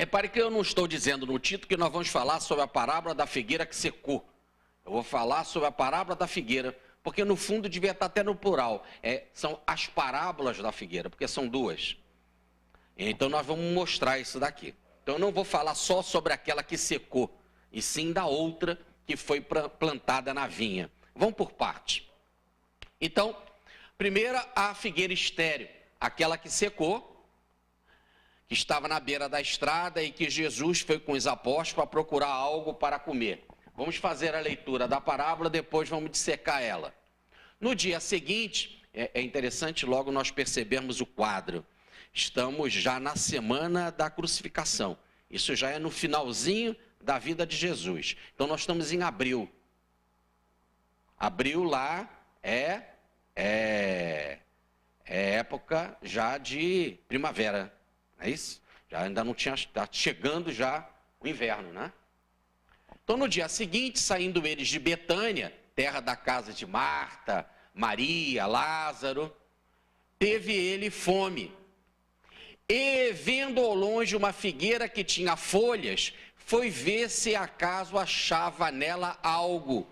Repare que eu não estou dizendo no título que nós vamos falar sobre a parábola da figueira que secou. Eu vou falar sobre a parábola da figueira, porque no fundo devia estar até no plural. São as parábolas da figueira, porque são duas. Então nós vamos mostrar isso daqui. Então eu não vou falar só sobre aquela que secou, e sim da outra que foi plantada na vinha. Vamos por parte. Então, primeira, a figueira estéril, aquela que secou, que estava na beira da estrada e que Jesus foi com os apóstolos para procurar algo para comer. Vamos fazer a leitura da parábola, depois vamos dissecar ela. No dia seguinte, é interessante logo nós percebermos o quadro. Estamos já na semana da crucificação. Isso já é no finalzinho da vida de Jesus. Então nós estamos em abril. Abril lá é época já de primavera. É isso? Já ainda não tinha, está chegando já o inverno, né? Então no dia seguinte, saindo eles de Betânia, terra da casa de Marta, Maria, Lázaro, teve ele fome. E vendo ao longe uma figueira que tinha folhas, foi ver se acaso achava nela algo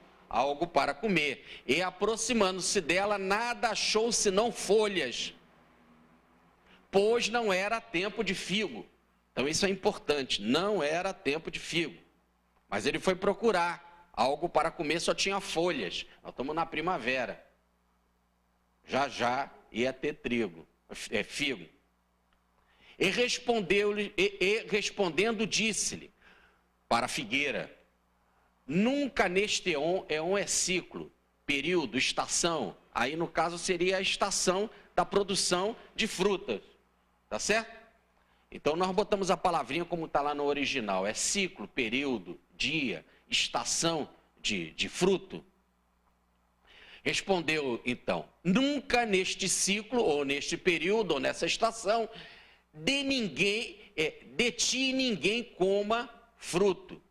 para comer. E aproximando-se dela, nada achou senão folhas, pois não era tempo de figo. Então isso é importante, não era tempo de figo. Mas ele foi procurar algo para comer, só tinha folhas. Nós estamos na primavera. Já ia ter figo. E respondendo, disse-lhe para a figueira: nunca neste éon é ciclo, período, estação. Aí no caso seria a estação da produção de frutas. Tá certo? Então nós botamos a palavrinha como está lá no original. É ciclo, período, dia, estação de fruto. Respondeu então: nunca neste ciclo, ou neste período, ou nessa estação, de ti ninguém coma fruto.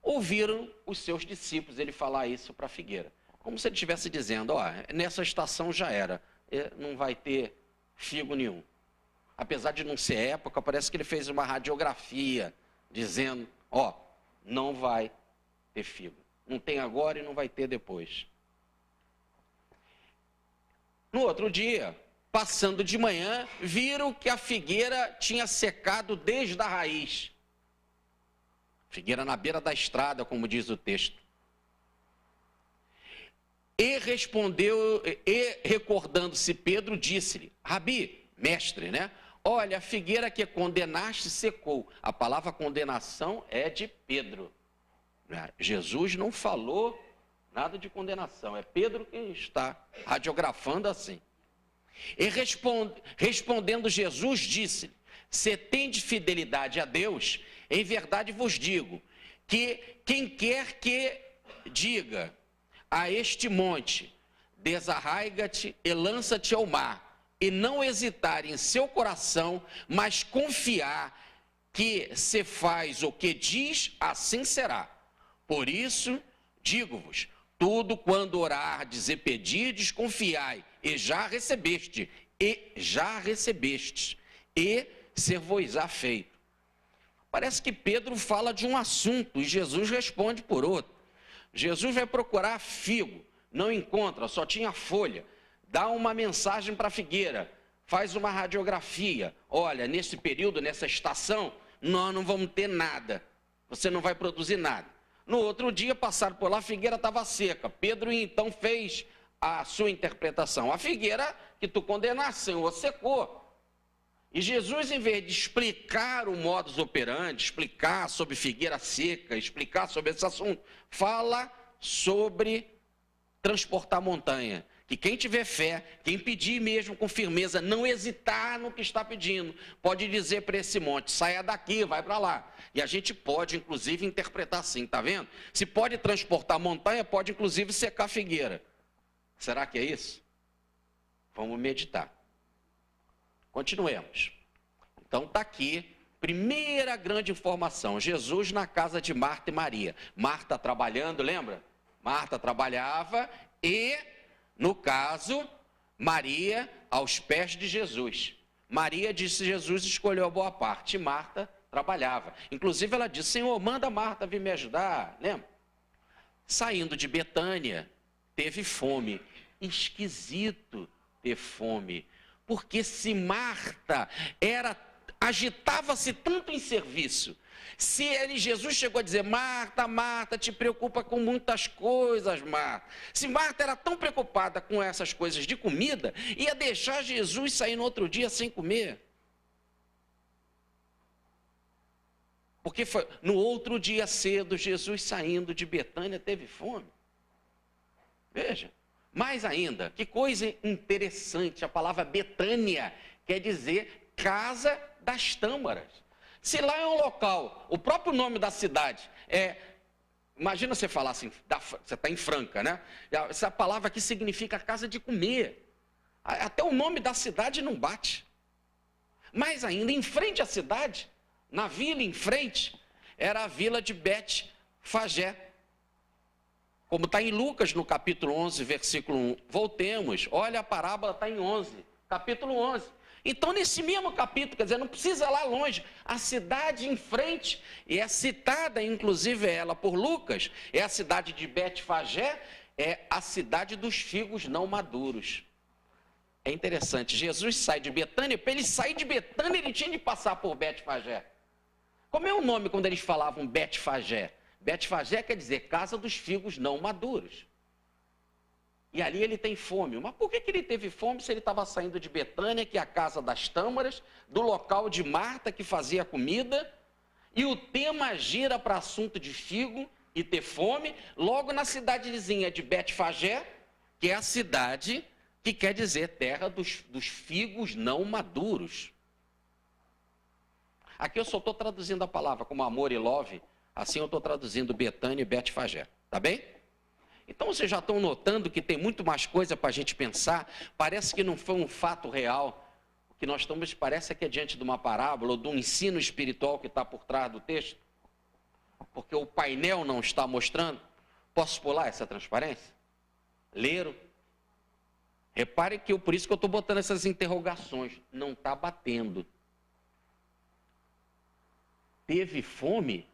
Ouviram os seus discípulos ele falar isso para a figueira. Como se ele estivesse dizendo: nessa estação já era, não vai ter figo nenhum. Apesar de não ser época, parece que ele fez uma radiografia, dizendo: não vai ter figo. Não tem agora e não vai ter depois. No outro dia, passando de manhã, viram que a figueira tinha secado desde a raiz. Figueira na beira da estrada, como diz o texto. E recordando-se Pedro, disse-lhe: Rabi, mestre, né? Olha, a figueira que condenaste secou. A palavra condenação é de Pedro. Jesus não falou nada de condenação. É Pedro que está radiografando assim. E respondendo Jesus, disse-lhe: se tende fidelidade a Deus, em verdade vos digo, que quem quer que diga a este monte, desarraiga-te e lança-te ao mar, e não hesitar em seu coração, mas confiar que se faz o que diz, assim será. Por isso, digo-vos, tudo quando orardes e pedirdes, confiai, e já recebeste, e ser-vos-á feito. Parece que Pedro fala de um assunto e Jesus responde por outro. Jesus vai procurar figo, não encontra, só tinha folha. Dá uma mensagem para a figueira, faz uma radiografia. Olha, nesse período, nessa estação, nós não vamos ter nada. Você não vai produzir nada. No outro dia, passaram por lá, a figueira estava seca. Pedro então fez a sua interpretação. A figueira que tu condenaste, Senhor, secou. E Jesus, em vez de explicar o modus operandi, explicar sobre figueira seca, explicar sobre esse assunto, fala sobre transportar montanha. Que quem tiver fé, quem pedir mesmo com firmeza, não hesitar no que está pedindo, pode dizer para esse monte: saia daqui, vai para lá. E a gente pode, inclusive, interpretar assim, tá vendo? Se pode transportar montanha, pode, inclusive, secar figueira. Será que é isso? Vamos meditar. Continuemos. Então está aqui, primeira grande informação: Jesus na casa de Marta e Maria. Marta trabalhando, lembra? Marta trabalhava e, no caso, Maria aos pés de Jesus. Maria disse: Jesus escolheu a boa parte. E Marta trabalhava. Inclusive ela disse, Senhor, manda Marta vir me ajudar, lembra? Saindo de Betânia, teve fome. Esquisito ter fome, porque se Marta agitava-se tanto em serviço, Jesus chegou a dizer, Marta, Marta, te preocupa com muitas coisas, Marta. Se Marta era tão preocupada com essas coisas de comida, ia deixar Jesus sair no outro dia sem comer. Porque foi no outro dia cedo, Jesus saindo de Betânia teve fome. Veja, mais ainda, que coisa interessante, a palavra Betânia quer dizer casa das tâmaras. Se lá é um local, o próprio nome da cidade imagina você falar assim, você está em Franca, né? Essa palavra aqui significa casa de comer. Até o nome da cidade não bate. Mais ainda, em frente à cidade, na vila em frente, era a vila de Bet-Fagé. Como está em Lucas, no capítulo 11, versículo 1. Voltemos, olha a parábola, está em 11, capítulo 11. Então, nesse mesmo capítulo, quer dizer, não precisa ir lá longe, a cidade em frente, e é citada, inclusive, ela por Lucas, é a cidade de Bet-Fagé, é a cidade dos figos não maduros. É interessante, Jesus sai de Betânia, para ele sair de Betânia, ele tinha de passar por Bet-Fagé. Como é o nome quando eles falavam Bet-Fagé? Bet-Fagé quer dizer casa dos figos não maduros. E ali ele tem fome. Mas por que ele teve fome se ele estava saindo de Betânia, que é a casa das tâmaras, do local de Marta, que fazia comida, e o tema gira para assunto de figo e ter fome, logo na cidadezinha de Bet-Fagé, que é a cidade que quer dizer terra dos figos não maduros. Aqui eu só estou traduzindo a palavra como amor e love, assim eu estou traduzindo Betânia e Bet-Fagé, tá bem? Então vocês já estão notando que tem muito mais coisa para a gente pensar, parece que não foi um fato real, o que nós estamos, parece que é diante de uma parábola ou de um ensino espiritual que está por trás do texto, porque o painel não está mostrando. Posso pular essa transparência? Leram? Repare que por isso que eu estou botando essas interrogações, não está batendo. Teve fome,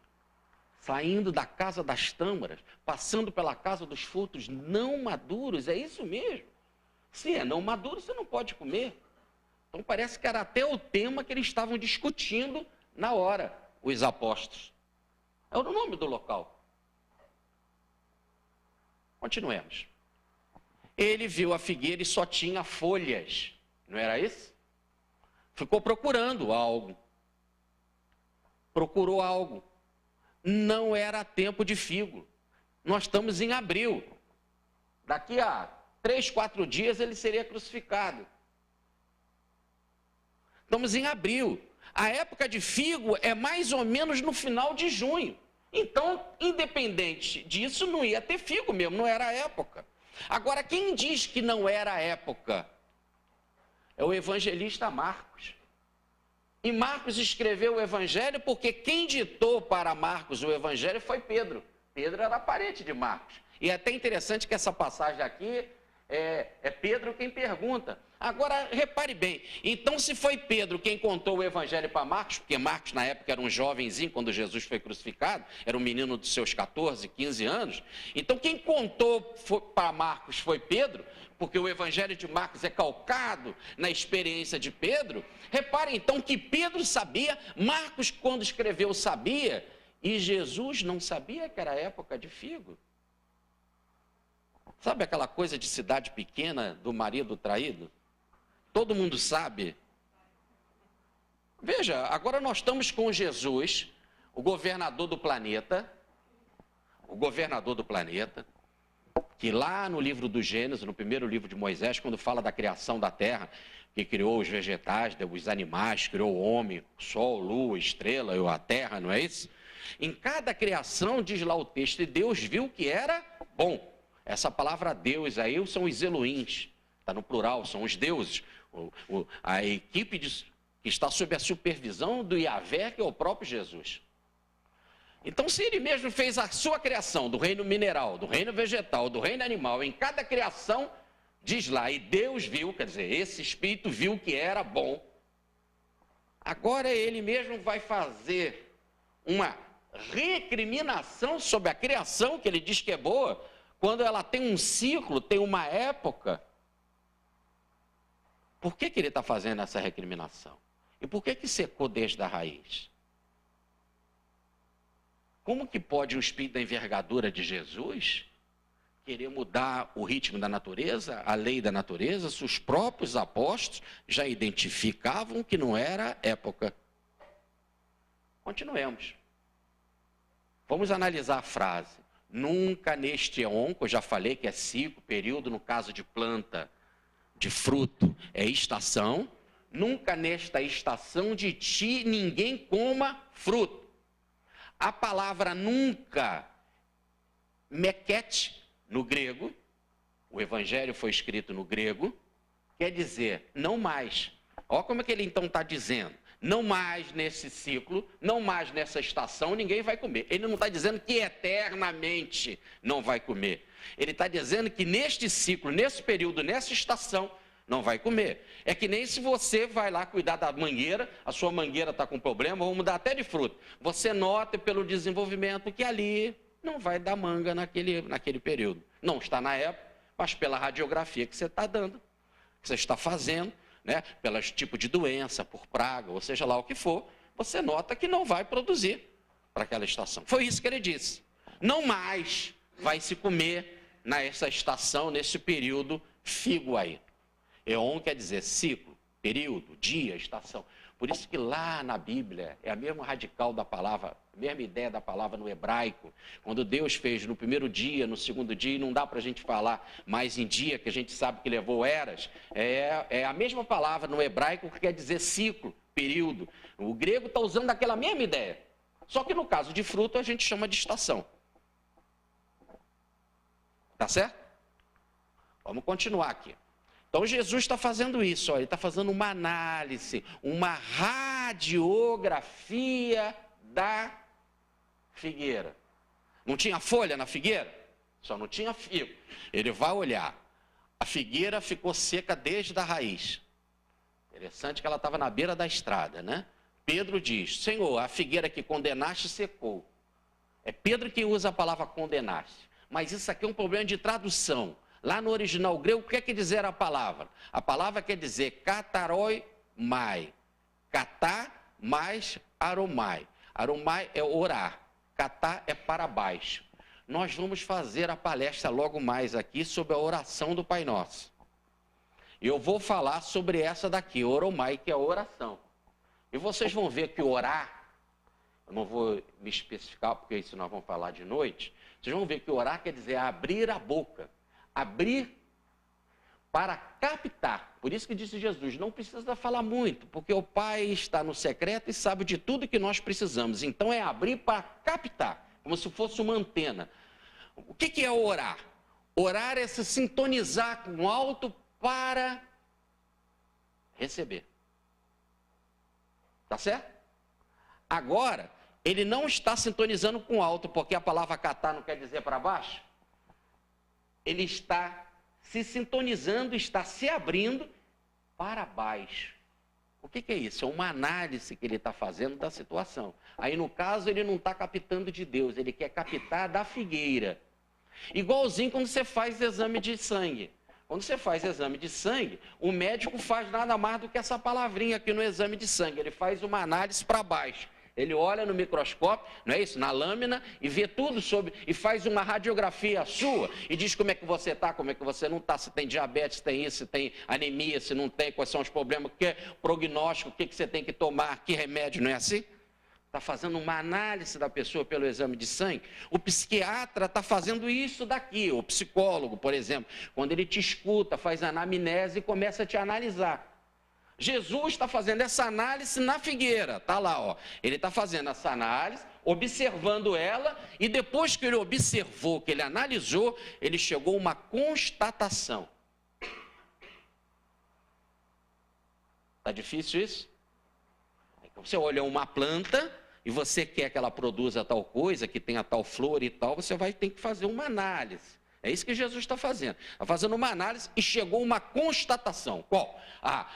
saindo da casa das tâmaras, passando pela casa dos frutos não maduros, é isso mesmo. Se é não maduro, você não pode comer. Então parece que era até o tema que eles estavam discutindo na hora, os apóstolos. É o nome do local. Continuemos. Ele viu a figueira e só tinha folhas, não era isso? Ficou procurando algo. Procurou algo. Não era tempo de figo. Nós estamos em abril. Daqui a 3, 4 dias ele seria crucificado. Estamos em abril. A época de figo é mais ou menos no final de junho. Então, independente disso, não ia ter figo mesmo, não era a época. Agora, quem diz que não era a época? É o evangelista Marcos. E Marcos escreveu o evangelho porque quem ditou para Marcos o evangelho foi Pedro. Pedro era parente de Marcos. E é até interessante que essa passagem aqui é Pedro quem pergunta. Agora, repare bem, então se foi Pedro quem contou o evangelho para Marcos, porque Marcos na época era um jovenzinho quando Jesus foi crucificado, era um menino dos seus 14, 15 anos, então quem contou para Marcos foi Pedro, porque o evangelho de Marcos é calcado na experiência de Pedro. Repare então que Pedro sabia, Marcos quando escreveu sabia, e Jesus não sabia que era época de figo. Sabe aquela coisa de cidade pequena do marido traído? Todo mundo sabe. Veja, agora nós estamos com Jesus, o governador do planeta, que lá no livro do Gênesis, no primeiro livro de Moisés, quando fala da criação da terra, que criou os vegetais, os animais, criou o homem, o sol, lua, estrela, a terra, não é isso? Em cada criação, diz lá o texto, e Deus viu que era bom. Essa palavra Deus aí são os Elohims, está no plural, são os deuses. A equipe que está sob a supervisão do Yahvé, que é o próprio Jesus. Então, se ele mesmo fez a sua criação do reino mineral, do reino vegetal, do reino animal, em cada criação, diz lá, e Deus viu, quer dizer, esse Espírito viu que era bom. Agora ele mesmo vai fazer uma recriminação sobre a criação, que ele diz que é boa, quando ela tem um ciclo, tem uma época. Por que ele está fazendo essa recriminação? E por que secou desde a raiz? Como que pode o Espírito da envergadura de Jesus querer mudar o ritmo da natureza, a lei da natureza, se os próprios apóstolos já identificavam que não era época? Continuemos. Vamos analisar a frase. Nunca neste éon, que eu já falei que é ciclo, período, no caso de planta, de fruto, é estação. Nunca nesta estação de ti ninguém coma fruto. A palavra nunca, mequete, no grego, o evangelho foi escrito no grego, quer dizer, não mais. Olha como é que ele então está dizendo. Não mais nesse ciclo, não mais nessa estação, ninguém vai comer. Ele não está dizendo que eternamente não vai comer. Ele está dizendo que neste ciclo, nesse período, nessa estação, não vai comer. É que nem se você vai lá cuidar da mangueira, a sua mangueira está com problema, vamos mudar até de fruto. Você nota pelo desenvolvimento que ali não vai dar manga naquele período. Não está na época, mas pela radiografia que você está dando, que você está fazendo, né, pelos tipos de doença, por praga, ou seja lá o que for, você nota que não vai produzir para aquela estação. Foi isso que ele disse. Não mais vai se comer nessa estação, nesse período figo aí. Éon quer dizer ciclo, período, dia, estação. Por isso que lá na Bíblia é a mesma radical da palavra, a mesma ideia da palavra no hebraico. Quando Deus fez no primeiro dia, no segundo dia, e não dá para a gente falar mais em dia, que a gente sabe que levou eras, é a mesma palavra no hebraico que quer dizer ciclo, período. O grego está usando aquela mesma ideia. Só que no caso de fruto a gente chama de estação. Tá certo? Vamos continuar aqui. Então Jesus está fazendo isso, ó, ele está fazendo uma análise, uma radiografia da figueira. Não tinha folha na figueira? Só não tinha figo. Ele vai olhar. A figueira ficou seca desde a raiz. Interessante que ela estava na beira da estrada, né? Pedro diz, Senhor, a figueira que condenaste secou. É Pedro que usa a palavra condenaste. Mas isso aqui é um problema de tradução. Lá no original grego, o que quer dizer a palavra? A palavra quer dizer kataroi mai. Katá mais aromai. Aromai é orar. Katá é para baixo. Nós vamos fazer a palestra logo mais aqui sobre a oração do Pai Nosso. Eu vou falar sobre essa daqui, oromai, que é a oração. E vocês vão ver que orar, eu não vou me especificar, porque isso nós vamos falar de noite. Vocês vão ver que orar quer dizer abrir a boca. Abrir para captar. Por isso que disse Jesus, não precisa falar muito, porque o Pai está no secreto e sabe de tudo que nós precisamos. Então é abrir para captar, como se fosse uma antena. O que é orar? Orar é se sintonizar com o alto para receber. Tá certo? Agora, ele não está sintonizando com o alto, porque a palavra catar não quer dizer para baixo. Ele está se sintonizando, está se abrindo para baixo. O que é isso? É uma análise que ele está fazendo da situação. Aí, no caso, ele não está captando de Deus, ele quer captar da figueira. Igualzinho quando você faz exame de sangue. Quando você faz exame de sangue, o médico faz nada mais do que essa palavrinha aqui no exame de sangue. Ele faz uma análise para baixo. Ele olha no microscópio, não é isso? Na lâmina, e vê tudo sobre, e faz uma radiografia sua, e diz como é que você está, como é que você não está, se tem diabetes, se tem isso, se tem anemia, se não tem, quais são os problemas, que é prognóstico, o que você tem que tomar, que remédio, não é assim? Está fazendo uma análise da pessoa pelo exame de sangue. O psiquiatra está fazendo isso daqui, o psicólogo, por exemplo, quando ele te escuta, faz anamnese e começa a te analisar. Jesus está fazendo essa análise na figueira, está lá, ó. Ele está fazendo essa análise, observando ela, e depois que ele observou, que ele analisou, ele chegou a uma constatação. Está difícil isso? Você olha uma planta e você quer que ela produza tal coisa, que tenha tal flor e tal, você vai ter que fazer uma análise. É isso que Jesus está fazendo. Está fazendo uma análise e chegou a uma constatação. Qual?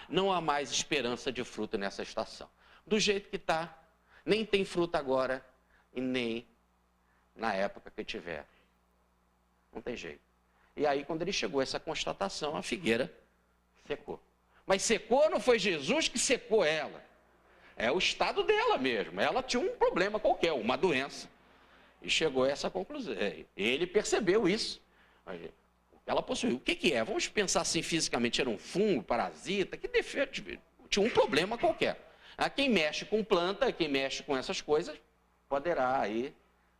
Não há mais esperança de fruto nessa estação. do jeito que está. Nem tem fruta agora e nem na época que tiver. Não tem jeito. E aí, quando ele chegou a essa constatação, a figueira secou. Mas secou, não foi Jesus que secou ela. É o estado dela mesmo. Ela tinha um problema qualquer, uma doença. E chegou a essa conclusão. Ele percebeu isso. Ela possuiu. O que é? Vamos pensar assim fisicamente. Era um fungo, parasita, que defeito. Tinha um problema qualquer. Quem mexe com planta, quem mexe com essas coisas, poderá aí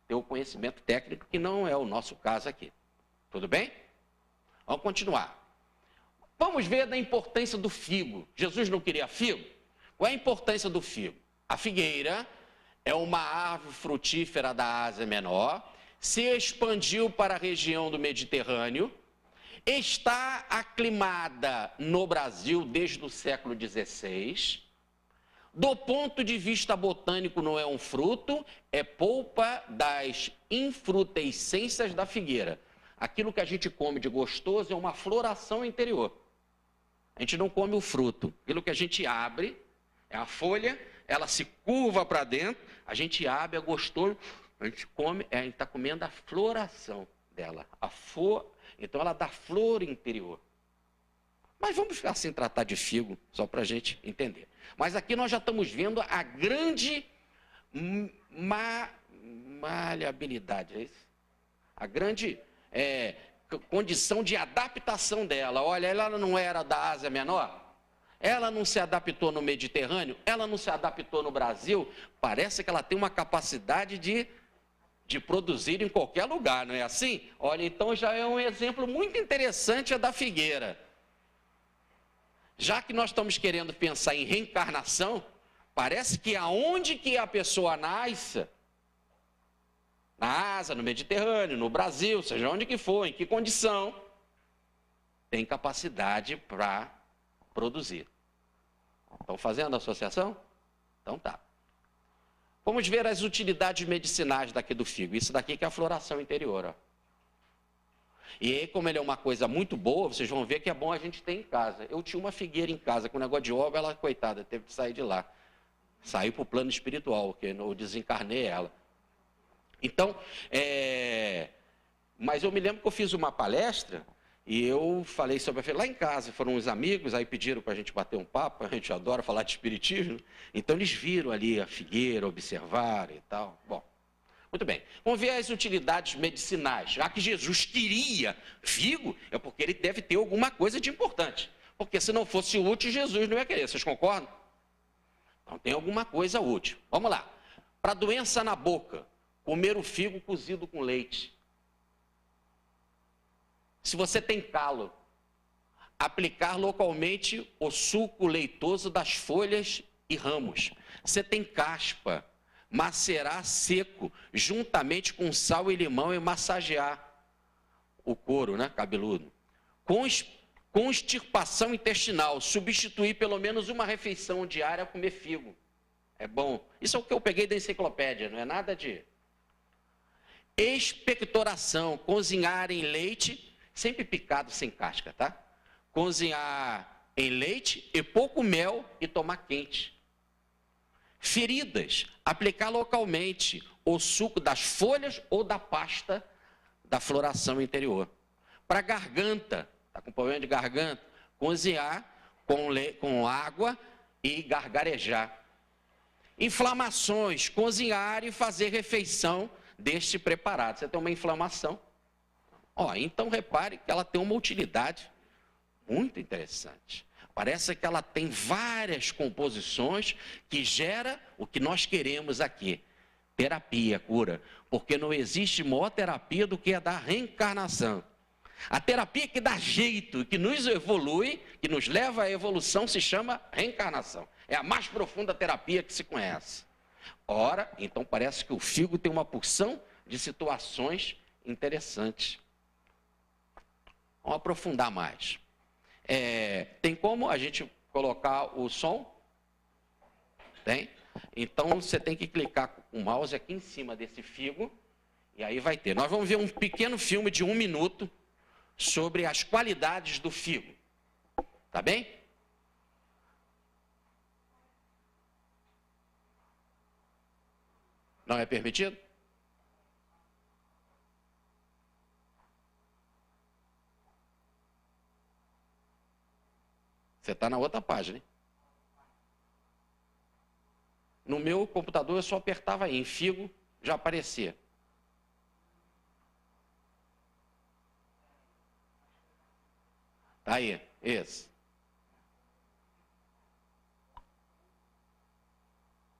ter o conhecimento técnico, que não é o nosso caso aqui. Tudo bem? Vamos continuar. Vamos ver da importância do figo. Jesus não queria figo? Qual é a importância do figo? A figueira é uma árvore frutífera da Ásia Menor, se expandiu para a região do Mediterrâneo, está aclimada no Brasil desde o século XVI. Do ponto de vista botânico, não é um fruto, é polpa das infrutescências da figueira. Aquilo que a gente come de gostoso é uma floração interior. A gente não come o fruto. Aquilo que a gente abre é a folha, ela se curva para dentro, a gente abre, é gostoso, a gente come, a gente está comendo a floração dela. Então ela dá flor interior. Mas vamos ficar sem tratar de figo, só para a gente entender. Mas aqui nós já estamos vendo a grande maleabilidade, é isso? A grande condição de adaptação dela. Olha, ela não era da Ásia Menor? Ela não se adaptou no Mediterrâneo? Ela não se adaptou no Brasil? Parece que ela tem uma capacidade de produzir em qualquer lugar, não é assim? Olha, então já é um exemplo muito interessante da figueira. Já que nós estamos querendo pensar em reencarnação, parece que aonde que a pessoa nasce, na Ásia, no Mediterrâneo, no Brasil, seja onde que for, em que condição, tem capacidade para produzir. Estão fazendo a associação? Então tá. Vamos ver as utilidades medicinais daqui do figo. Isso daqui que é a floração interior, ó. E aí, como ele é uma coisa muito boa, vocês vão ver que é bom a gente ter em casa. Eu tinha uma figueira em casa, com um negócio de obra, ela, coitada, teve que sair de lá. Saiu para o plano espiritual, porque eu desencarnei ela. Então, mas eu me lembro que eu fiz uma palestra e eu falei sobre a figueira. Lá em casa foram uns amigos, aí pediram para a gente bater um papo, a gente adora falar de espiritismo. Então eles viram ali a figueira, observaram e tal. Bom, muito bem. Vamos ver as utilidades medicinais. Já que Jesus queria figo, é porque ele deve ter alguma coisa de importante. Porque se não fosse útil, Jesus não ia querer. Vocês concordam? Então tem alguma coisa útil. Vamos lá. Para doença na boca, comer o figo cozido com leite. Se você tem calo, aplicar localmente o suco leitoso das folhas e ramos. Você tem caspa, macerar seco, juntamente com sal e limão e massagear o couro, né, cabeludo. Constipação intestinal, substituir pelo menos uma refeição diária a comer figo. É bom. Isso é o que eu peguei da enciclopédia, não é nada de... Expectoração, cozinhar em leite, sempre picado sem casca, tá? Cozinhar em leite e pouco mel e tomar quente. Feridas, aplicar localmente o suco das folhas ou da pasta da floração interior. Para garganta, está com problema de garganta, cozinhar com água e gargarejar. Inflamações, cozinhar e fazer refeição deste preparado. Você tem uma inflamação. Então repare que ela tem uma utilidade muito interessante. Parece que ela tem várias composições que gera o que nós queremos aqui. Terapia, cura. Porque não existe maior terapia do que a da reencarnação. A terapia que dá jeito, que nos evolui, que nos leva à evolução, se chama reencarnação. É a mais profunda terapia que se conhece. Ora, então parece que o figo tem uma porção de situações interessantes. Vamos aprofundar mais. Tem como a gente colocar o som? Tem? Então você tem que clicar com o mouse aqui em cima desse figo e aí vai ter. Nós vamos ver um pequeno filme de 1 minuto sobre as qualidades do figo. Tá bem? Não é permitido? Você está na outra página, hein? No meu computador eu só apertava aí, em figo já aparecia. Tá aí, esse.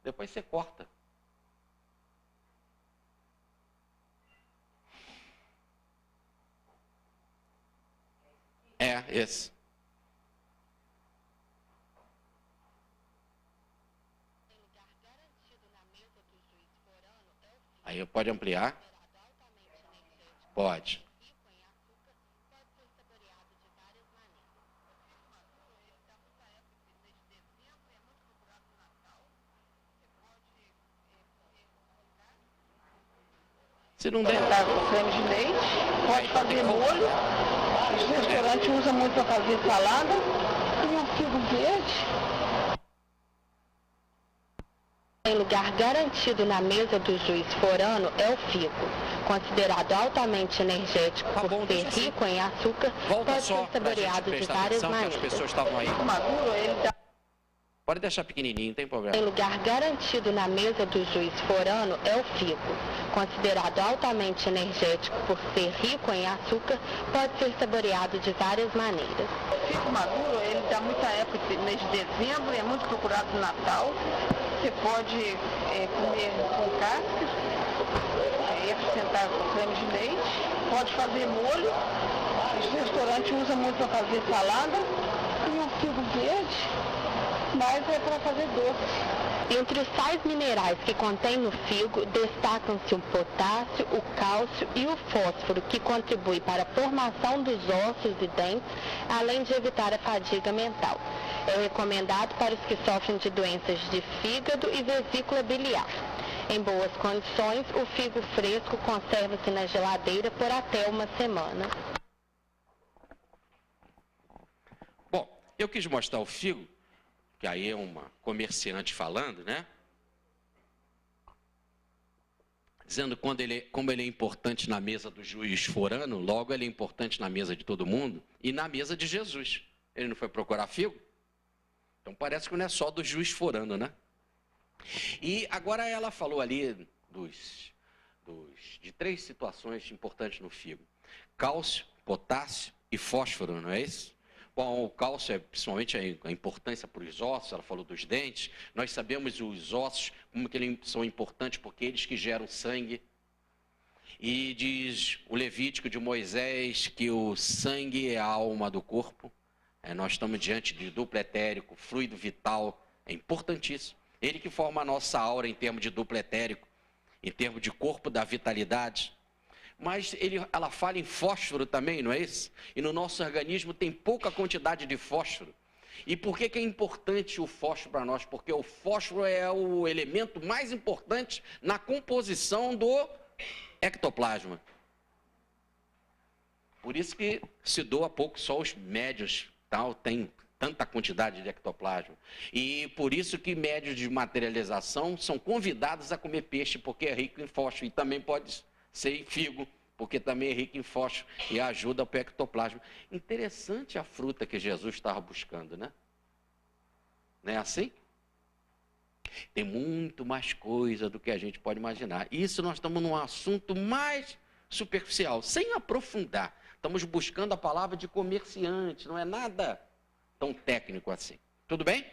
Depois você corta. É, esse. Aí pode ampliar? Pode. Se não der... Tá com creme de leite, pode fazer molho. Os restaurantes usam muito para fazer salada. E o figo verde. Em lugar garantido na mesa do juiz forano é o figo. Considerado altamente energético Tá bom, por ser deixa rico em açúcar, Volta pode só ser pra gente saboreado de prestar várias atenção que as maneiras. pessoas estavam aí. Maduro, ele dá... Pode deixar pequenininho, não tem problema. Em lugar garantido na mesa do juiz forano é o figo. Considerado altamente energético por ser rico em açúcar, pode ser saboreado de várias maneiras. O figo maduro, ele dá muita época no mês de dezembro, é muito procurado no Natal. Você pode comer com casca, e acrescentar com creme de leite. Pode fazer molho. Os restaurantes usam muito para fazer salada. E o figo verde, mas é para fazer doce. Entre os sais minerais que contém no figo, destacam-se o potássio, o cálcio e o fósforo, que contribuem para a formação dos ossos e dentes, além de evitar a fadiga mental. É recomendado para os que sofrem de doenças de fígado e vesícula biliar. Em boas condições, o figo fresco conserva-se na geladeira por até uma semana. Bom, eu quis mostrar o figo, que aí é uma comerciante falando, né? Dizendo como ele é importante na mesa do juiz forano, logo ele é importante na mesa de todo mundo e na mesa de Jesus. Ele não foi procurar figo? Então parece que não é só do juiz forano, né? E agora ela falou ali de 3 situações importantes no figo: cálcio, potássio e fósforo, não é isso? Bom, o cálcio é principalmente a importância para os ossos, ela falou dos dentes. Nós sabemos os ossos, como que eles são importantes, porque eles que geram sangue. E diz o Levítico de Moisés que o sangue é a alma do corpo. Nós estamos diante de duplo etérico, fluido vital, é importantíssimo. Ele que forma a nossa aura em termos de duplo etérico, em termos de corpo da vitalidade. Mas ela fala em fósforo também, não é isso? E no nosso organismo tem pouca quantidade de fósforo. E por que é importante o fósforo para nós? Porque o fósforo é o elemento mais importante na composição do ectoplasma. Por isso que se doa pouco, só os médios tem tanta quantidade de ectoplasma. E por isso que médios de materialização são convidados a comer peixe, porque é rico em fósforo. E também pode ser em figo, porque também é rico em fósforo e ajuda para o ectoplasma. Interessante a fruta que Jesus estava buscando, né? Não é assim? Tem muito mais coisa do que a gente pode imaginar. Isso nós estamos num assunto mais superficial, sem aprofundar. Estamos buscando a palavra de comerciante, não é nada tão técnico assim. Tudo bem?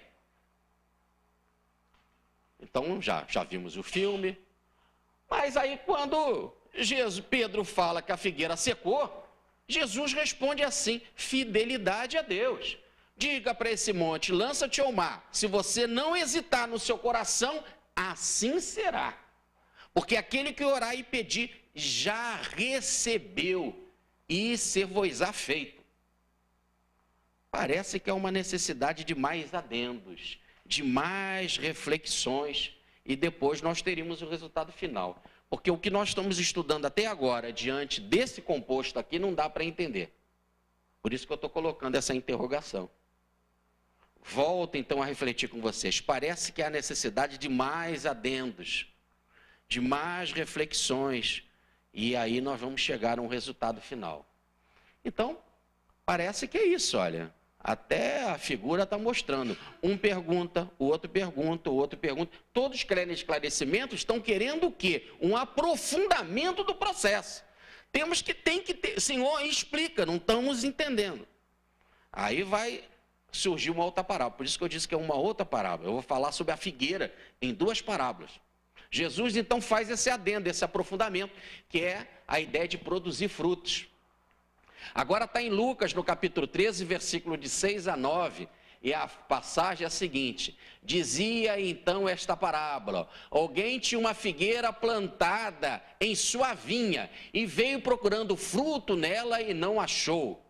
Então já vimos o filme. Mas aí quando Pedro fala que a figueira secou, Jesus responde assim: fidelidade a Deus. Diga para esse monte, lança-te ao mar. Se você não hesitar no seu coração, assim será. Porque aquele que orar e pedir, já recebeu, e ser-vos-á feito. Parece que é uma necessidade de mais adendos, de mais reflexões, e depois nós teríamos o resultado final. Porque o que nós estamos estudando até agora, diante desse composto aqui, não dá para entender. Por isso que eu estou colocando essa interrogação. Volto então a refletir com vocês. Parece que há necessidade de mais adendos, de mais reflexões, e aí nós vamos chegar a um resultado final. Então, parece que é isso, olha. Até a figura está mostrando. Um pergunta, o outro pergunta, o outro pergunta. Todos querem esclarecimento, estão querendo o quê? Um aprofundamento do processo. Tem que ter, Senhor, explica, não estamos entendendo. Aí vai surgir uma outra parábola. Por isso que eu disse que é uma outra parábola. Eu vou falar sobre a figueira em 2 parábolas. Jesus, então, faz esse adendo, esse aprofundamento, que é a ideia de produzir frutos. Agora está em Lucas, no capítulo 13, versículo de 6 a 9, e a passagem é a seguinte: dizia então esta parábola: alguém tinha uma figueira plantada em sua vinha, e veio procurando fruto nela e não achou.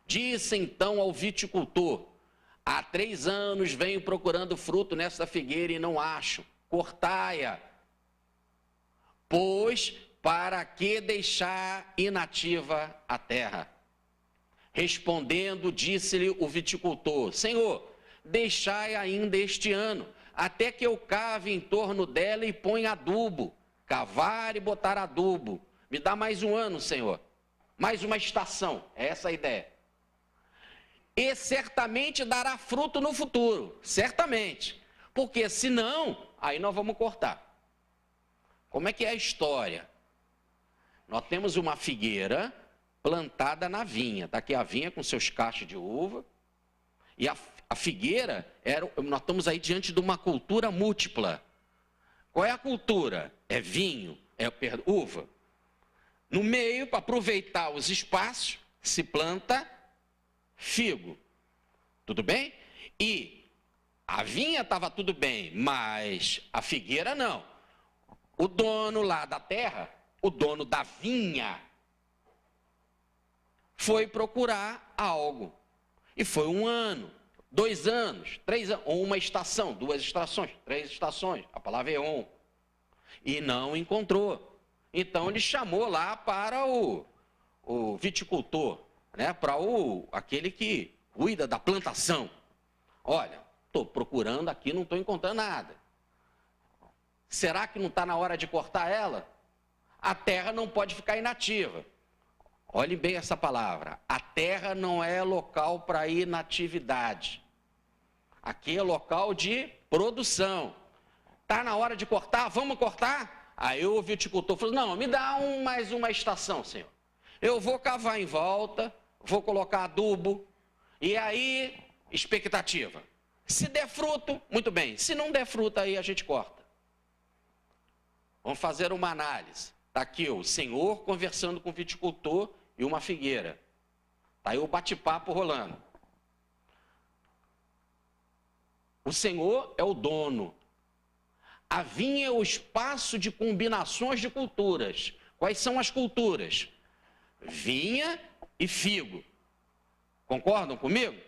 Disse então ao viticultor: há 3 anos venho procurando fruto nesta figueira e não acho, cortai-a, pois para que deixar inativa a terra? Respondendo, disse-lhe o viticultor: Senhor, deixai ainda este ano, até que eu cave em torno dela e ponha adubo. Cavar e botar adubo. Me dá mais 1 ano, Senhor. Mais uma estação. É essa a ideia. E certamente dará fruto no futuro. Certamente. Porque senão, aí nós vamos cortar. Como é que é a história? Nós temos uma figueira plantada na vinha. Está aqui a vinha com seus cachos de uva. E a figueira, nós estamos aí diante de uma cultura múltipla. Qual é a cultura? É vinho, uva. No meio, para aproveitar os espaços, se planta figo. Tudo bem? E a vinha estava tudo bem, mas a figueira não. O dono lá da terra, o dono da vinha, foi procurar algo. E foi 1 ano, 2 anos, 3 anos, ou uma estação, 2 estações, 3 estações, a palavra é on. E não encontrou. Então ele chamou lá para o viticultor, né, para aquele que cuida da plantação. Olha, estou procurando aqui, não estou encontrando nada. Será que não está na hora de cortar ela? A terra não pode ficar inativa. Olhe bem essa palavra. A terra não é local para inatividade. Aqui é local de produção. Está na hora de cortar? Vamos cortar? Aí o viticultor falou: não, me dá mais uma estação, Senhor. Eu vou cavar em volta, vou colocar adubo. E aí, expectativa. Se der fruto, muito bem. Se não der fruto, aí a gente corta. Vamos fazer uma análise. Está aqui o Senhor conversando com o viticultor e uma figueira. Está aí o bate-papo rolando. O Senhor é o dono. A vinha é o espaço de combinações de culturas. Quais são as culturas? Vinha e figo. Concordam comigo?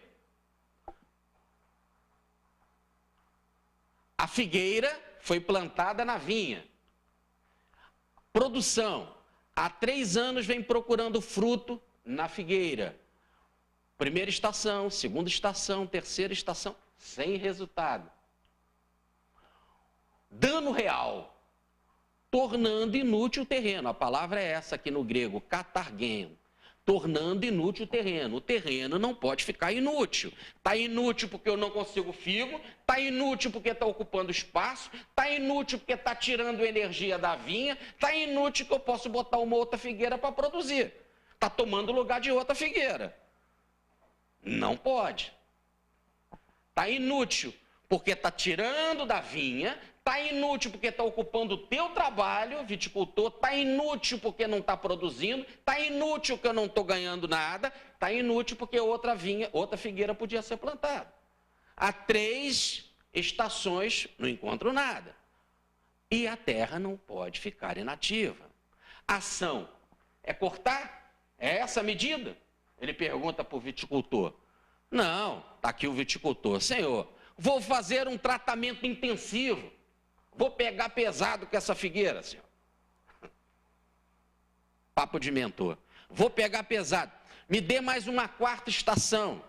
A figueira foi plantada na vinha. Produção. Há 3 anos vem procurando fruto na figueira. Primeira estação, segunda estação, terceira estação, sem resultado. Dano real. Tornando inútil o terreno. A palavra é essa aqui no grego, katargen. Tornando inútil o terreno. O terreno não pode ficar inútil. Está inútil porque eu não consigo figo, está inútil porque está ocupando espaço, está inútil porque está tirando energia da vinha, está inútil que eu posso botar uma outra figueira para produzir. Está tomando lugar de outra figueira. Não pode. Está inútil porque está tirando da vinha, está inútil porque está ocupando o teu trabalho, viticultor, está inútil porque não está produzindo, está inútil porque eu não estou ganhando nada, está inútil porque outra figueira podia ser plantada. Há 3 estações, não encontro nada. E a terra não pode ficar inativa. Ação é cortar? É essa a medida? Ele pergunta para o viticultor. Não, está aqui o viticultor. Senhor, vou fazer um tratamento intensivo. Vou pegar pesado com essa figueira, senhor. Papo de mentor. Vou pegar pesado. Me dê mais uma 4ª estação.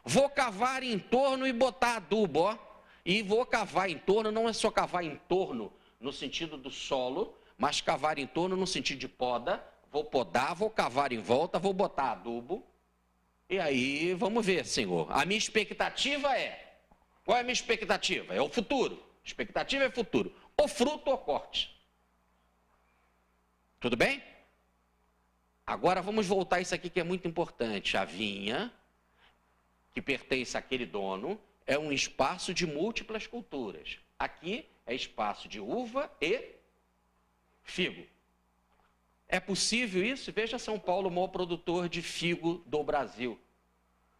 Vou cavar em torno e botar adubo, ó. E vou cavar em torno, não é só cavar em torno no sentido do solo, mas cavar em torno no sentido de poda. Vou podar, vou cavar em volta, vou botar adubo. E aí, vamos ver, Senhor. A minha expectativa é... Qual é a minha expectativa? É o futuro. Expectativa é futuro. Ou fruto ou corte. Tudo bem? Agora vamos voltar a isso aqui que é muito importante. A vinha, que pertence àquele dono, é um espaço de múltiplas culturas. Aqui é espaço de uva e figo. É possível isso? Veja São Paulo, o maior produtor de figo do Brasil.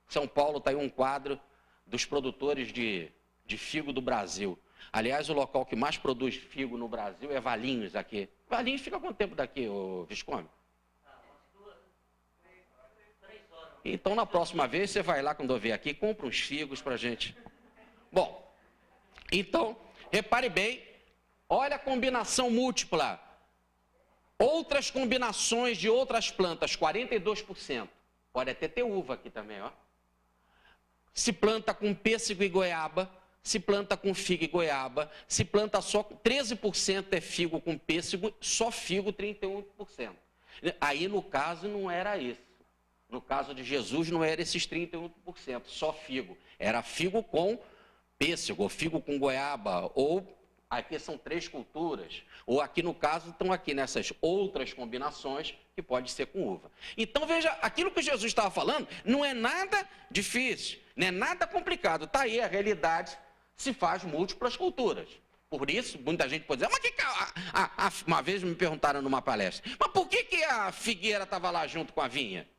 São Paulo está aí um quadro dos produtores de figo do Brasil. Aliás, o local que mais produz figo no Brasil é Valinhos aqui. Valinhos fica quanto tempo daqui, ô Visconde? Então, na próxima vez, você vai lá quando eu vier aqui, compra uns figos para a gente. Bom, então, repare bem, olha a combinação múltipla. Outras combinações de outras plantas, 42%. Pode até ter uva aqui também, ó. Se planta com pêssego e goiaba, se planta com figo e goiaba, se planta só 13% é figo com pêssego, só figo 31%. Aí, no caso, não era isso. No caso de Jesus, não era esses 31%, só figo. Era figo com pêssego, ou figo com goiaba, ou aqui são 3 culturas, ou aqui no caso estão aqui nessas outras combinações que pode ser com uva. Então veja, aquilo que Jesus estava falando não é nada difícil, não é nada complicado. Está aí a realidade, se faz múltiplas culturas. Por isso, muita gente pode dizer, mas uma vez me perguntaram numa palestra, mas por que a figueira estava lá junto com a vinha?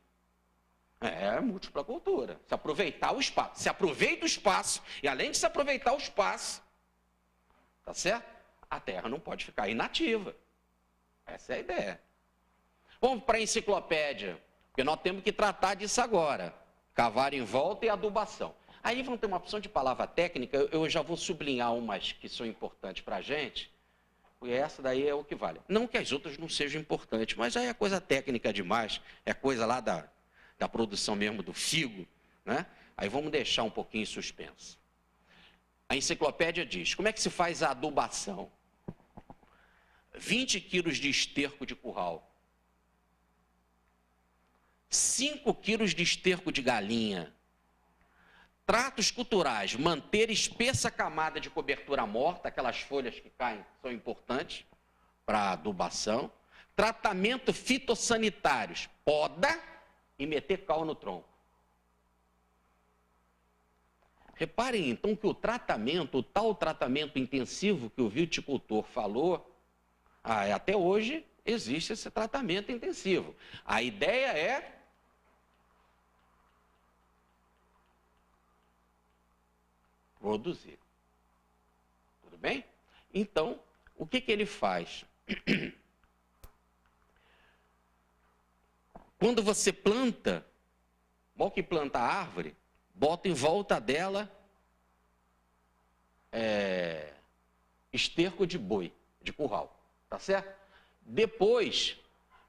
É múltipla cultura, se aproveitar o espaço. Se aproveita o espaço, e além de se aproveitar o espaço, tá certo? A terra não pode ficar inativa. Essa é a ideia. Vamos para a enciclopédia, porque nós temos que tratar disso agora. Cavar em volta e adubação. Aí vão ter uma opção de palavra técnica, eu já vou sublinhar umas que são importantes para a gente, e essa daí é o que vale. Não que as outras não sejam importantes, mas aí é coisa técnica demais, é coisa lá da produção mesmo do figo, né? Aí vamos deixar um pouquinho em suspenso. A enciclopédia diz, como é que se faz a adubação? 20 quilos de esterco de curral, 5 quilos de esterco de galinha, tratos culturais, manter espessa camada de cobertura morta, aquelas folhas que caem são importantes para a adubação, tratamento fitossanitários, poda e meter cal no tronco. Reparem então que o tratamento, o tal tratamento intensivo que o viticultor falou, até hoje existe esse tratamento intensivo. A ideia é produzir. Tudo bem? Então, o que ele faz? Quando você planta, igual que planta a árvore, bota em volta dela esterco de boi, de curral, tá certo? Depois,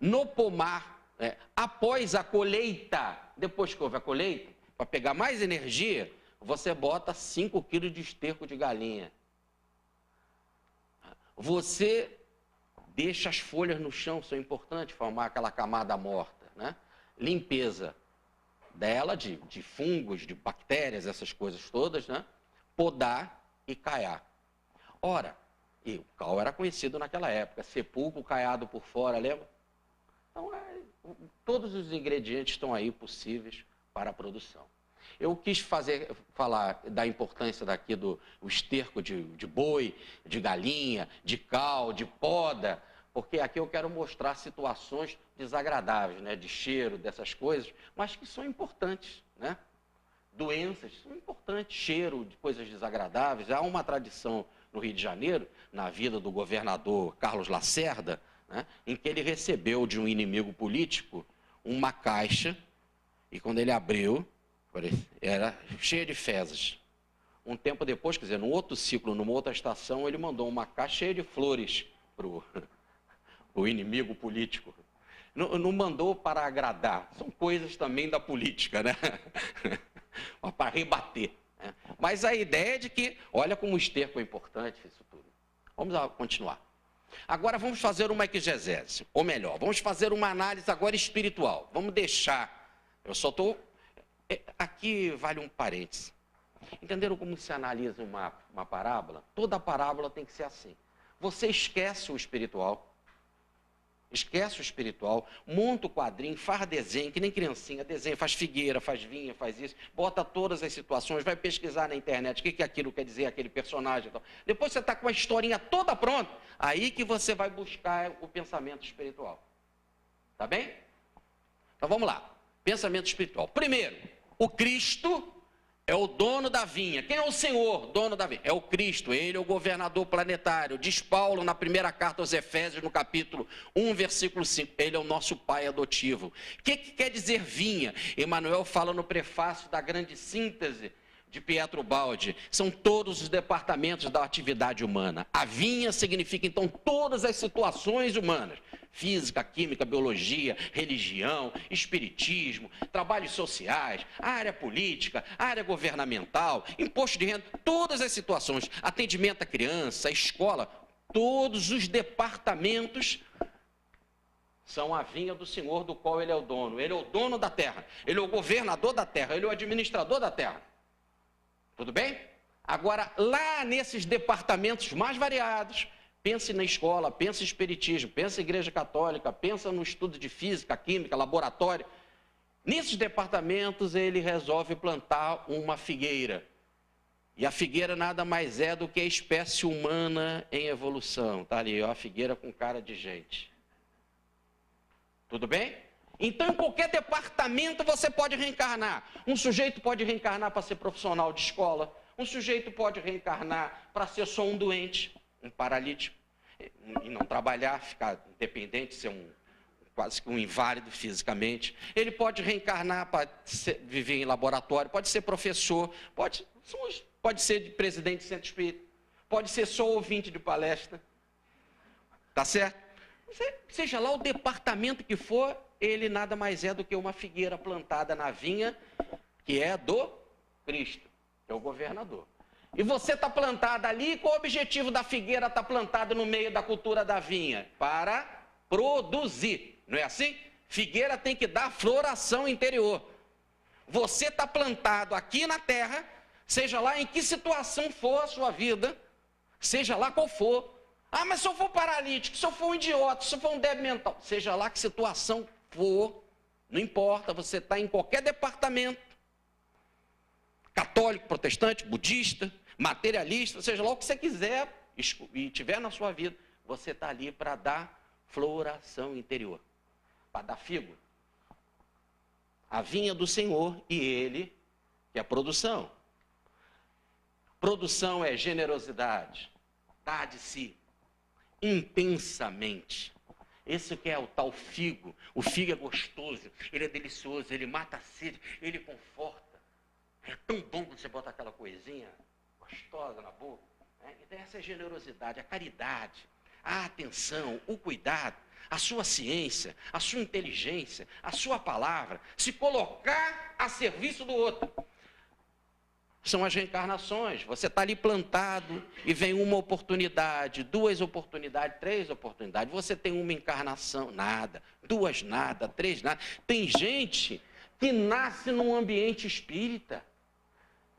no pomar, após a colheita, depois que houve a colheita, para pegar mais energia, você bota 5 quilos de esterco de galinha. Você deixa as folhas no chão, são importantes, formar aquela camada morta, né? Limpeza dela, de fungos, de bactérias, essas coisas todas, né? Podar e caiar. Ora, e o cal era conhecido naquela época, sepulcro caiado por fora, lembra? Então, todos os ingredientes estão aí possíveis para a produção. Eu quis falar da importância daqui do esterco de boi, de galinha, de cal, de poda, porque aqui eu quero mostrar situações desagradáveis, né, de cheiro, dessas coisas, mas que são importantes, né? Doenças são importantes, cheiro de coisas desagradáveis. Há uma tradição no Rio de Janeiro, na vida do governador Carlos Lacerda, né, em que ele recebeu de um inimigo político uma caixa, e quando ele abriu, era cheia de fezes. Um tempo depois, quer dizer, num outro ciclo, numa outra estação, ele mandou uma caixa cheia de flores para o inimigo político. Não mandou para agradar, são coisas também da política, né? Para rebater. Né? Mas a ideia é de que, olha como o esterco é importante, isso tudo. Vamos continuar. Agora vamos fazer uma exegese, ou melhor, vamos fazer uma análise agora espiritual. Vamos deixar, eu só estou... Aqui vale um parêntese. Entenderam como se analisa uma parábola? Toda parábola tem que ser assim. Você esquece o espiritual, monta o quadrinho, faz desenho, que nem criancinha, desenha, faz figueira, faz vinha, faz isso, bota todas as situações, vai pesquisar na internet o que aquilo quer dizer, aquele personagem e tal. Depois você está com a historinha toda pronta, aí que você vai buscar o pensamento espiritual. Tá bem? Então vamos lá. Pensamento espiritual. Primeiro, o Cristo é o dono da vinha. Quem é o Senhor, dono da vinha? É o Cristo, ele é o governador planetário. Diz Paulo na primeira carta aos Efésios, no capítulo 1, versículo 5. Ele é o nosso pai adotivo. O que quer dizer vinha? Emmanuel fala no prefácio da grande síntese de Pietro Baldi. São todos os departamentos da atividade humana. A vinha significa, então, todas as situações humanas. Física, química, biologia, religião, espiritismo, trabalhos sociais, área política, área governamental, imposto de renda, todas as situações, atendimento à criança, escola, todos os departamentos são a vinha do Senhor, do qual ele é o dono. Ele é o dono da terra, ele é o governador da terra, ele é o administrador da terra. Tudo bem? Agora, lá nesses departamentos mais variados, pense na escola, pense em espiritismo, pense em igreja católica, pensa no estudo de física, química, laboratório. Nesses departamentos ele resolve plantar uma figueira. E a figueira nada mais é do que a espécie humana em evolução. Está ali, ó, a figueira com cara de gente. Tudo bem? Então, em qualquer departamento você pode reencarnar. Um sujeito pode reencarnar para ser profissional de escola. Um sujeito pode reencarnar para ser só um doente, um paralítico, e não trabalhar, ficar independente, ser quase que um inválido fisicamente. Ele pode reencarnar para viver em laboratório, pode ser professor, pode ser presidente de centro espírita, pode ser só ouvinte de palestra. Tá certo? Seja lá o departamento que for, ele nada mais é do que uma figueira plantada na vinha, que é do Cristo, que é o governador. E você está plantado ali, qual o objetivo da figueira estar plantada no meio da cultura da vinha? Para produzir, não é assim? Figueira tem que dar floração interior. Você está plantado aqui na terra, seja lá em que situação for a sua vida, seja lá qual for. Ah, mas se eu for paralítico, se eu for um idiota, se eu for um débil mental, seja lá que situação for, não importa, você está em qualquer departamento, católico, protestante, budista, materialista, seja lá o que você quiser e tiver na sua vida, você está ali para dar floração interior, para dar figo. A vinha do Senhor e ele, que é a produção. Produção é generosidade, dar de si, intensamente. Esse que é o tal figo. O figo é gostoso, ele é delicioso, ele mata a sede, ele conforta. É tão bom quando você bota aquela coisinha gostosa na boca. Então essa é a generosidade, a caridade, a atenção, o cuidado, a sua ciência, a sua inteligência, a sua palavra, se colocar a serviço do outro. São as reencarnações. Você está ali plantado e vem uma oportunidade, duas oportunidades, três oportunidades. Você tem uma encarnação, nada. Duas, nada. Três, nada. Tem gente que nasce num ambiente espírita,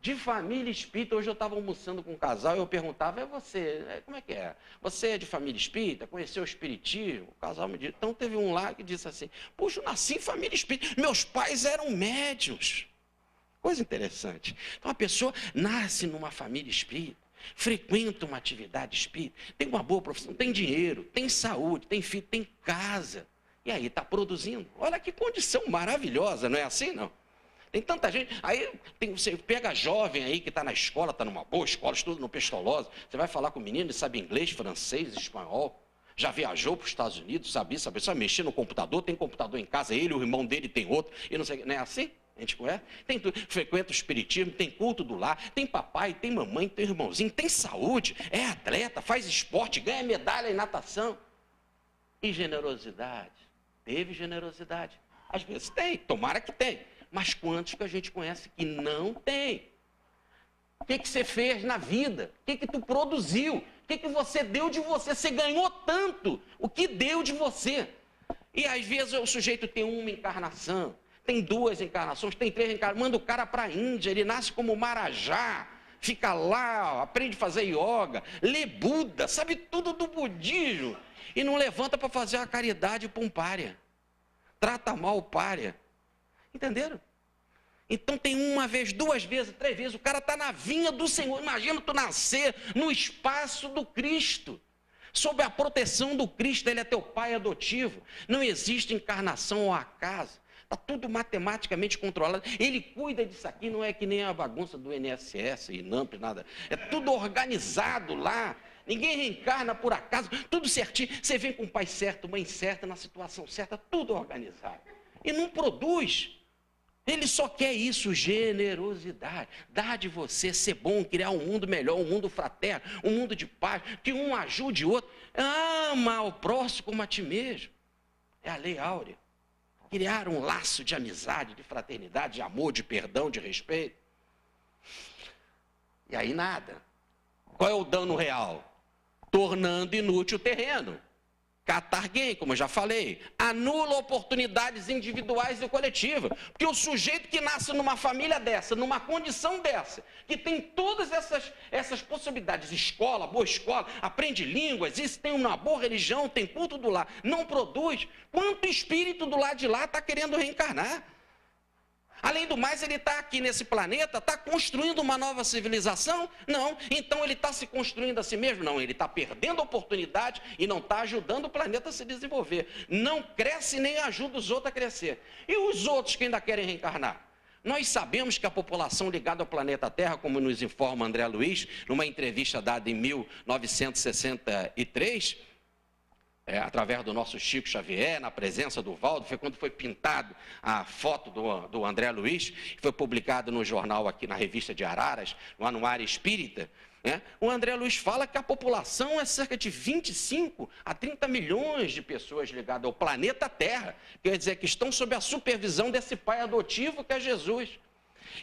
de família espírita. Hoje eu estava almoçando com um casal e eu perguntava, você, como é que é? Você é de família espírita? Conheceu o espiritismo? O casal me disse. Então teve um lá que disse assim, puxa, eu nasci em família espírita. Meus pais eram médiuns. Coisa interessante. Então a pessoa nasce numa família espírita, frequenta uma atividade espírita, tem uma boa profissão, tem dinheiro, tem saúde, tem filho, tem casa. E aí está produzindo. Olha que condição maravilhosa, não é assim, não? Tem tanta gente. Aí você pega jovem aí que está na escola, está numa boa escola, estuda no Pestalozzi. Você vai falar com o menino, ele sabe inglês, francês, espanhol. Já viajou para os Estados Unidos, sabe mexer no computador, tem computador em casa, ele, o irmão dele tem outro, e não sei, não é assim? A gente conhece? Tem tudo, frequenta o espiritismo, tem culto do lar, tem papai, tem mamãe, tem irmãozinho, tem saúde, é atleta, faz esporte, ganha medalha em natação. E generosidade? Teve generosidade? Às vezes tem, tomara que tem. Mas quantos que a gente conhece que não tem? O que você fez na vida? O que tu produziu? que você deu de você? Você ganhou tanto, o que deu de você? E às vezes o sujeito tem uma encarnação, tem duas encarnações, tem três encarnações, manda o cara para a Índia, ele nasce como marajá, fica lá, aprende a fazer yoga, lê Buda, sabe tudo do budismo, e não levanta para fazer a caridade para um pária. Trata mal o pária. Entenderam? Então tem uma vez, duas vezes, três vezes, o cara está na vinha do Senhor. Imagina tu nascer no espaço do Cristo, sob a proteção do Cristo. Ele é teu pai adotivo. Não existe encarnação ao acaso. Está tudo matematicamente controlado. Ele cuida disso aqui, não é que nem a bagunça do INSS, INAMP, nada. É tudo organizado lá. Ninguém reencarna por acaso, tudo certinho. Você vem com o pai certo, mãe certa, na situação certa, tudo organizado. E não produz. Ele só quer isso, generosidade. Dar de você, ser bom, criar um mundo melhor, um mundo fraterno, um mundo de paz, que um ajude o outro. Ama o próximo como a ti mesmo. É a lei áurea. Criar um laço de amizade, de fraternidade, de amor, de perdão, de respeito. E aí nada. Qual é o dano real? Tornando inútil o terreno. Catarguém, como eu já falei, anula oportunidades individuais e coletivas. Porque o sujeito que nasce numa família dessa, numa condição dessa, que tem todas essas possibilidades, escola, boa escola, aprende línguas, isso tem uma boa religião, tem culto do lar, não produz, quanto espírito do lado de lá está querendo reencarnar? Além do mais, ele está aqui nesse planeta, está construindo uma nova civilização? Não. Então ele está se construindo a si mesmo? Não. Ele está perdendo a oportunidade e não está ajudando o planeta a se desenvolver. Não cresce nem ajuda os outros a crescer. E os outros que ainda querem reencarnar? Nós sabemos que a população ligada ao planeta Terra, como nos informa André Luiz, numa entrevista dada em 1963... através do nosso Chico Xavier, na presença do Valdo, foi quando foi pintado a foto do André Luiz, que foi publicado no jornal aqui na revista de Araras, no Anuário Espírita, né? O André Luiz fala que a população é cerca de 25 a 30 milhões de pessoas ligadas ao planeta Terra, quer dizer, que estão sob a supervisão desse pai adotivo que é Jesus.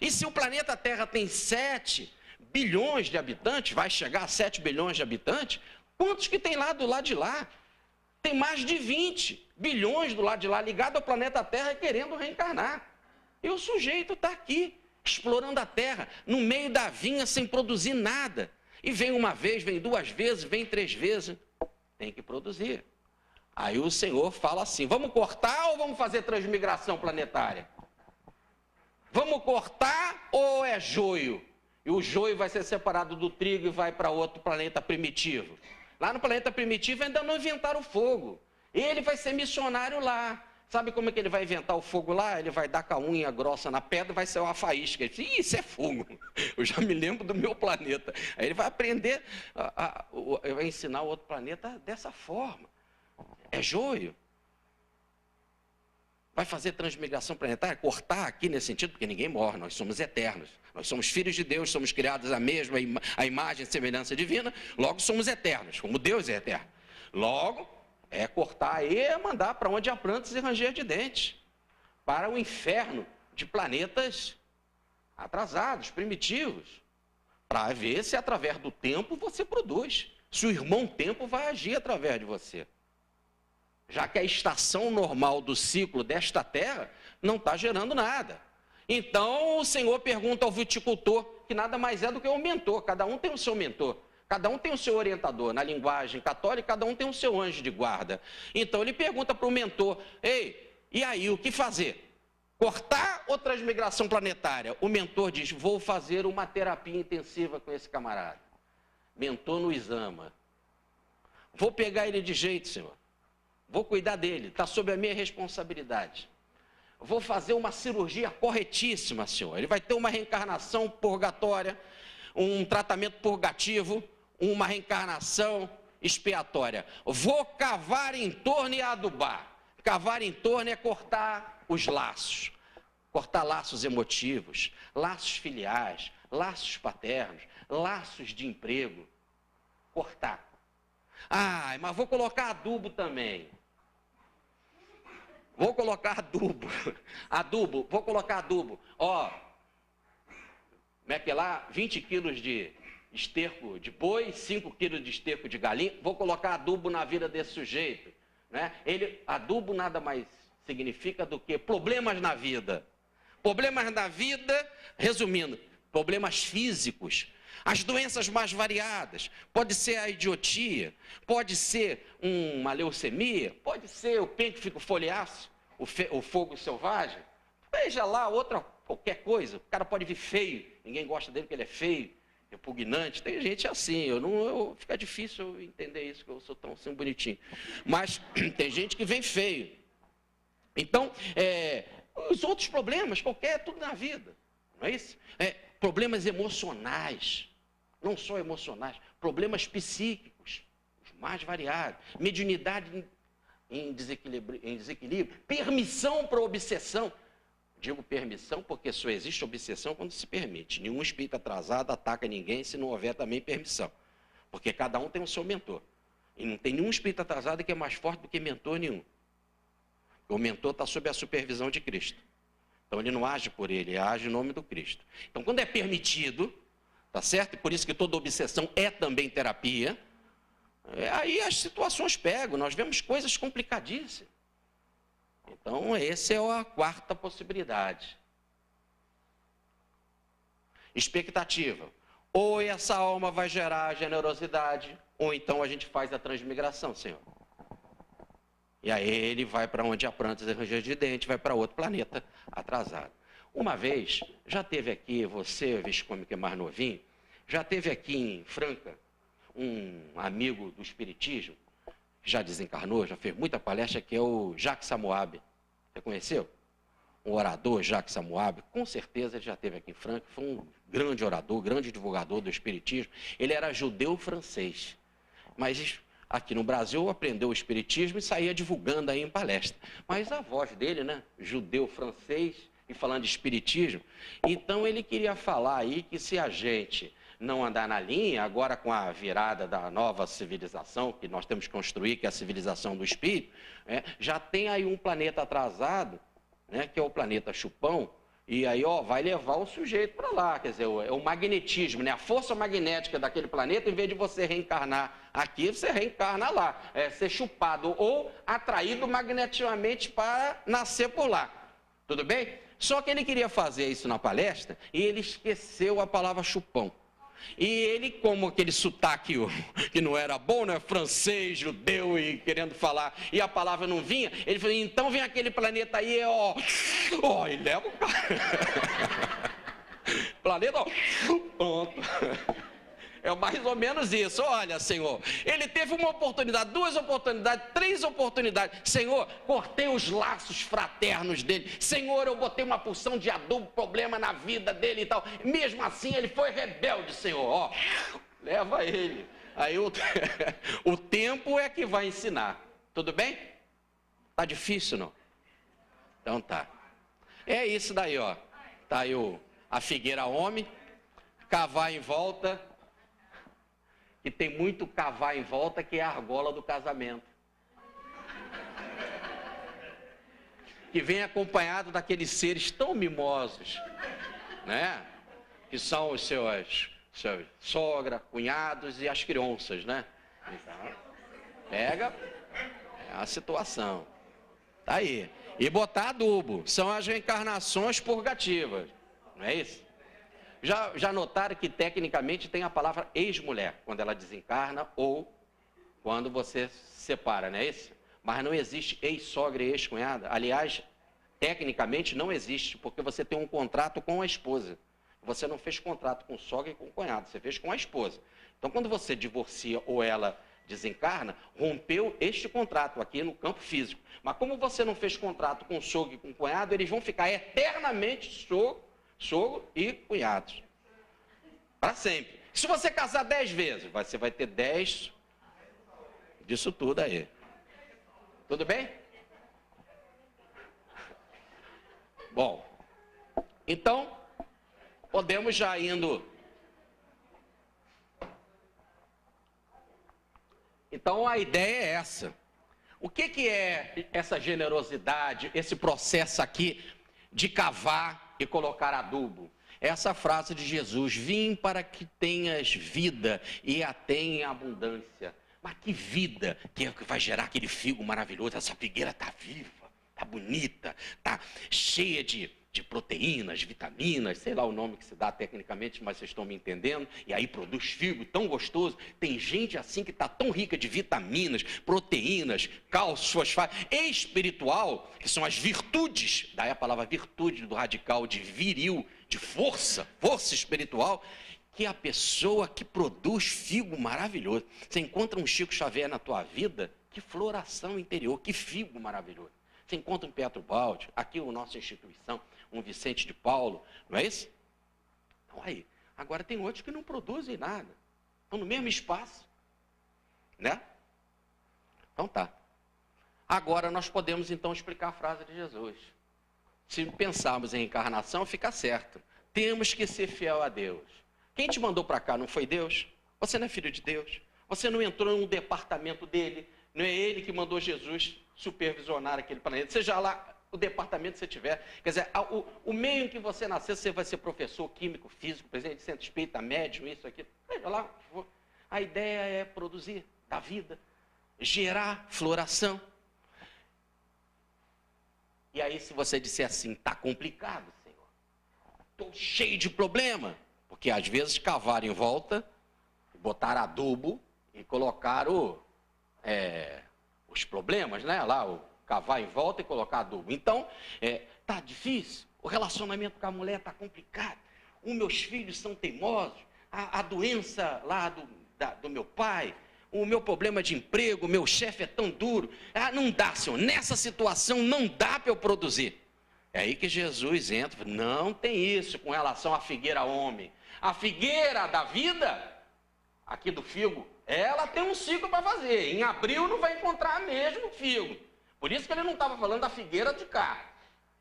E se o planeta Terra tem 7 bilhões de habitantes, vai chegar a 7 bilhões de habitantes, quantos que tem lá do lado de lá? Tem mais de 20 bilhões do lado de lá, ligado ao planeta Terra, querendo reencarnar. E o sujeito está aqui, explorando a Terra, no meio da vinha, sem produzir nada. E vem uma vez, vem duas vezes, vem 3 vezes. Tem que produzir. Aí o Senhor fala assim, vamos cortar ou vamos fazer transmigração planetária? Vamos cortar ou é joio? E o joio vai ser separado do trigo e vai para outro planeta primitivo. Lá no planeta primitivo ainda não inventaram o fogo. Ele vai ser missionário lá. Sabe como é que ele vai inventar o fogo lá? Ele vai dar com a unha grossa na pedra, vai ser uma faísca. Ele diz, isso é fogo. Eu já me lembro do meu planeta. Aí ele vai aprender, vai ensinar o outro planeta dessa forma. É joio. Vai fazer transmigração planetária, cortar aqui nesse sentido, porque ninguém morre, nós somos eternos. Nós somos filhos de Deus, somos criados à mesma a imagem e semelhança divina, logo somos eternos, como Deus é eterno. Logo, é cortar e é mandar para onde há plantas e ranger de dentes, para o inferno de planetas atrasados, primitivos, para ver se através do tempo você produz, se o irmão tempo vai agir através de você. Já que a estação normal do ciclo desta terra não está gerando nada. Então o Senhor pergunta ao viticultor, que nada mais é do que um mentor, cada um tem o seu mentor, cada um tem o seu orientador, na linguagem católica, cada um tem o seu anjo de guarda. Então ele pergunta para o mentor, ei, e aí, o que fazer? Cortar ou transmigração planetária? O mentor diz, vou fazer uma terapia intensiva com esse camarada. Mentor nos ama. Vou pegar ele de jeito, Senhor. Vou cuidar dele, está sob a minha responsabilidade. Vou fazer uma cirurgia corretíssima, Senhor. Ele vai ter uma reencarnação purgatória, um tratamento purgativo, uma reencarnação expiatória. Vou cavar em torno e adubar. Cavar em torno é cortar os laços. Cortar laços emotivos, laços filiais, laços paternos, laços de emprego. Cortar. Ah, mas vou colocar adubo também. Vou colocar adubo. Adubo, vou colocar adubo. Ó, como é que é lá? 20 quilos de esterco de boi, 5 quilos de esterco de galinha, vou colocar adubo na vida desse sujeito. Né? Adubo nada mais significa do que problemas na vida. Problemas na vida, resumindo, problemas físicos. As doenças mais variadas, pode ser a idiotia, pode ser uma leucemia, pode ser o pênfico foliáceo, o fogo selvagem, veja lá qualquer coisa. O cara pode vir feio, ninguém gosta dele porque ele é feio, repugnante. Tem gente assim, fica difícil eu entender isso, que eu sou tão assim bonitinho. Mas tem gente que vem feio. Então, os outros problemas, tudo na vida, não é isso? Problemas emocionais. Não só emocionais, problemas psíquicos, os mais variados, mediunidade em desequilíbrio, permissão para obsessão. Digo permissão porque só existe obsessão quando se permite. Nenhum espírito atrasado ataca ninguém se não houver também permissão. Porque cada um tem o seu mentor. E não tem nenhum espírito atrasado que é mais forte do que mentor nenhum. O mentor está sob a supervisão de Cristo. Então ele não age por ele age em nome do Cristo. Então quando é permitido, tá certo? E por isso que toda obsessão é também terapia. Aí as situações pegam, nós vemos coisas complicadíssimas. Então, essa é a quarta possibilidade. Expectativa. Ou essa alma vai gerar generosidade, ou então a gente faz a transmigração, Senhor. E aí ele vai para onde há prantos e ranger de dente, vai para outro planeta atrasado. Uma vez, já teve aqui, você, Visconde, que é mais novinho, já teve aqui em Franca um amigo do Espiritismo, que já desencarnou, já fez muita palestra, que é o Jacques Samoabe. Você conheceu? O orador Jacques Samoabe, com certeza ele já esteve aqui em Franca, foi um grande orador, grande divulgador do Espiritismo. Ele era judeu francês, mas aqui no Brasil aprendeu o Espiritismo e saía divulgando aí em palestra. Mas a voz dele, né, judeu francês, e falando de espiritismo, então ele queria falar aí que se a gente não andar na linha, agora com a virada da nova civilização, que nós temos que construir, que é a civilização do espírito, já tem aí um planeta atrasado, né, que é o planeta Chupão, e aí vai levar o sujeito para lá, quer dizer, é o magnetismo, né, a força magnética daquele planeta, em vez de você reencarnar aqui, você reencarna lá, ser chupado ou atraído magneticamente para nascer por lá, tudo bem? Só que ele queria fazer isso na palestra e ele esqueceu a palavra chupão. E ele, como aquele sotaque que não era bom, né? Francês, judeu e querendo falar, e a palavra não vinha, ele falou, então vem aquele planeta aí, e leva o cara. Planeta, pronto. É mais ou menos isso. Olha, Senhor, ele teve uma oportunidade, 2 oportunidades, 3 oportunidades. Senhor, cortei os laços fraternos dele. Senhor, eu botei uma porção de adubo, problema na vida dele e tal. Mesmo assim, ele foi rebelde, Senhor. Leva ele. Aí o tempo é que vai ensinar. Tudo bem? Tá difícil, não? Então tá. É isso daí, ó. Tá aí a figueira homem, cavar em volta. E tem muito cavar em volta, que é a argola do casamento. Que vem acompanhado daqueles seres tão mimosos, né? Que são os seus sogra, cunhados e as crianças, né? Então, pega a situação. Tá aí. E botar adubo. São as reencarnações purgativas. Não é isso? Já notaram que tecnicamente tem a palavra ex-mulher, quando ela desencarna ou quando você se separa, não é isso? Mas não existe ex-sogra e ex-cunhada. Aliás, tecnicamente não existe, porque você tem um contrato com a esposa. Você não fez contrato com sogra e com cunhado, você fez com a esposa. Então, quando você divorcia ou ela desencarna, rompeu este contrato aqui no campo físico. Mas como você não fez contrato com sogro e com cunhado, eles vão ficar eternamente sogro e cunhados. Para sempre. Se você casar 10 vezes, você vai ter 10 disso tudo aí. Tudo bem? Bom, então, podemos já indo. Então, a ideia é essa. O que é essa generosidade, esse processo aqui de cavar e colocar adubo? essa frase de Jesus: vim para que tenhas vida e a tenha em abundância. Mas que vida que vai gerar aquele figo maravilhoso? Essa figueira está viva, está bonita, está cheia de proteínas, vitaminas, sei lá o nome que se dá tecnicamente, mas vocês estão me entendendo, e aí produz figo tão gostoso. Tem gente assim que está tão rica de vitaminas, proteínas, cálcio, fosfato, espiritual, que são as virtudes, daí a palavra virtude do radical de viril, de força espiritual, que é a pessoa que produz figo maravilhoso. Você encontra um Chico Xavier na tua vida, que floração interior, que figo maravilhoso. Você encontra um Pietro Baldi, aqui a nossa instituição, um Vicente de Paulo, não é isso? Então aí, agora tem outros que não produzem nada, estão no mesmo espaço, né? Então tá. Agora nós podemos então explicar a frase de Jesus. Se pensarmos em encarnação, fica certo. Temos que ser fiel a Deus. Quem te mandou para cá não foi Deus? Você não é filho de Deus? Você não entrou no departamento dele? Não é ele que mandou Jesus supervisionar aquele planeta? Seja lá o departamento que você tiver. Quer dizer, o meio em que você nascer, você vai ser professor, químico, físico, presidente de centro espírita, médium, isso aqui. Seja lá. A ideia é produzir, dar vida, gerar floração. E aí, se você disser assim, está complicado, Senhor, estou cheio de problema, porque às vezes cavaram em volta, botaram adubo e colocaram os problemas, né? Lá, cavar em volta e colocar adubo. Então, tá difícil, o relacionamento com a mulher está complicado, os meus filhos são teimosos, a doença lá do meu pai, o meu problema de emprego, o meu chefe é tão duro. Não dá, Senhor, nessa situação não dá para eu produzir. É aí que Jesus entra, não tem isso com relação à figueira homem. A figueira da vida, aqui do figo, ela tem um ciclo para fazer. Em abril não vai encontrar mesmo figo. Por isso que ele não estava falando da figueira de cá.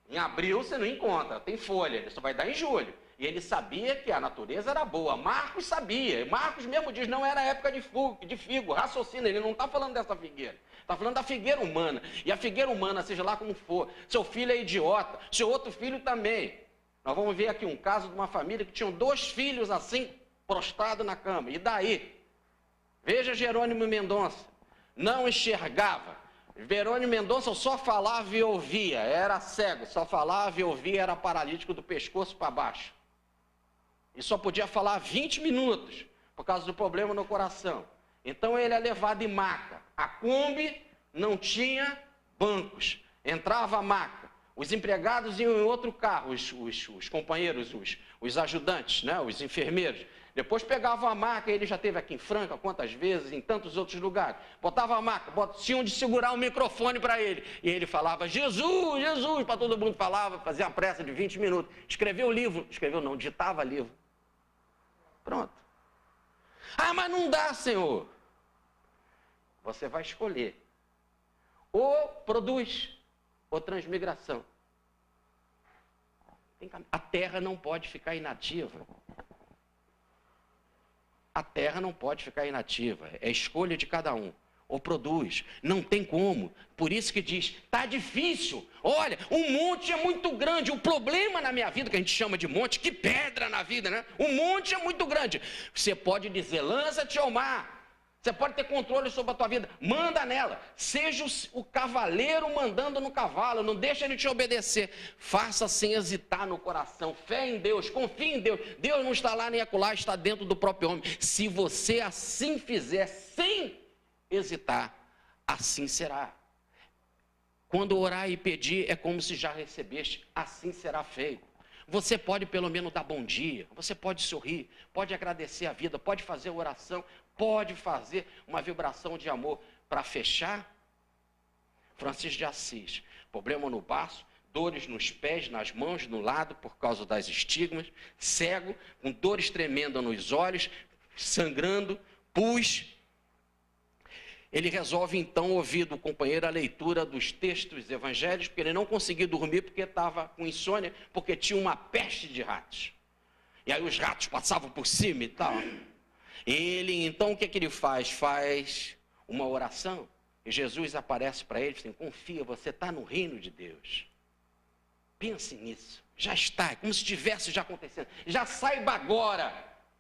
Em abril você não encontra, tem folha, ele só vai dar em julho. E ele sabia que a natureza era boa. Marcos sabia. Marcos mesmo diz, não era época de figo. Raciocina, ele não está falando dessa figueira. Está falando da figueira humana. E a figueira humana, seja lá como for, seu filho é idiota, seu outro filho também. Nós vamos ver aqui um caso de uma família que tinham 2 filhos assim, prostrados na cama. E daí? Veja Jerônimo Mendonça. Não enxergava. Jerônimo Mendonça só falava e ouvia. Era cego, só falava e ouvia, era paralítico do pescoço para baixo. E só podia falar 20 minutos, por causa do problema no coração. Então ele é levado em maca. A Kombi não tinha bancos. Entrava a maca. Os empregados iam em outro carro, os companheiros, os ajudantes, né? Os enfermeiros. Depois pegavam a maca, ele já esteve aqui em Franca, quantas vezes, em tantos outros lugares. Botava a maca, tinham de segurar o microfone para ele. E ele falava, Jesus, Jesus, para todo mundo falava, fazia uma pressa de 20 minutos. Escreveu livro, escreveu não, ditava livro. Pronto. Mas não dá, Senhor. Você vai escolher. Ou produz, ou transmigração. A terra não pode ficar inativa. A terra não pode ficar inativa. É escolha de cada um. Ou produz. Não tem como. Por isso que diz, está difícil. Olha, um monte é muito grande. O problema na minha vida, que a gente chama de monte, que pedra na vida, né? O monte é muito grande. Você pode dizer, lança-te ao mar. Você pode ter controle sobre a tua vida. Manda nela. Seja o cavaleiro mandando no cavalo. Não deixa ele te obedecer. Faça sem hesitar no coração. Fé em Deus. Confie em Deus. Deus não está lá nem acolá, está dentro do próprio homem. Se você assim fizer, sem hesitar, assim será. Quando orar e pedir, é como se já recebeste. Assim será feito. Você pode pelo menos dar bom dia. Você pode sorrir. Pode agradecer a vida. Pode fazer oração. Pode fazer uma vibração de amor para fechar. Francisco de Assis, problema no baço, dores nos pés, nas mãos, no lado, por causa das estigmas, cego, com dores tremendas nos olhos, sangrando, pus. Ele resolve então ouvir do companheiro a leitura dos textos evangélicos, porque ele não conseguia dormir porque estava com insônia, porque tinha uma peste de ratos. E aí os ratos passavam por cima e tal. Ele, então, o que ele faz? Faz uma oração. E Jesus aparece para ele e diz assim, confia, você está no reino de Deus. Pense nisso. Já está, é como se estivesse já acontecendo. Já saiba agora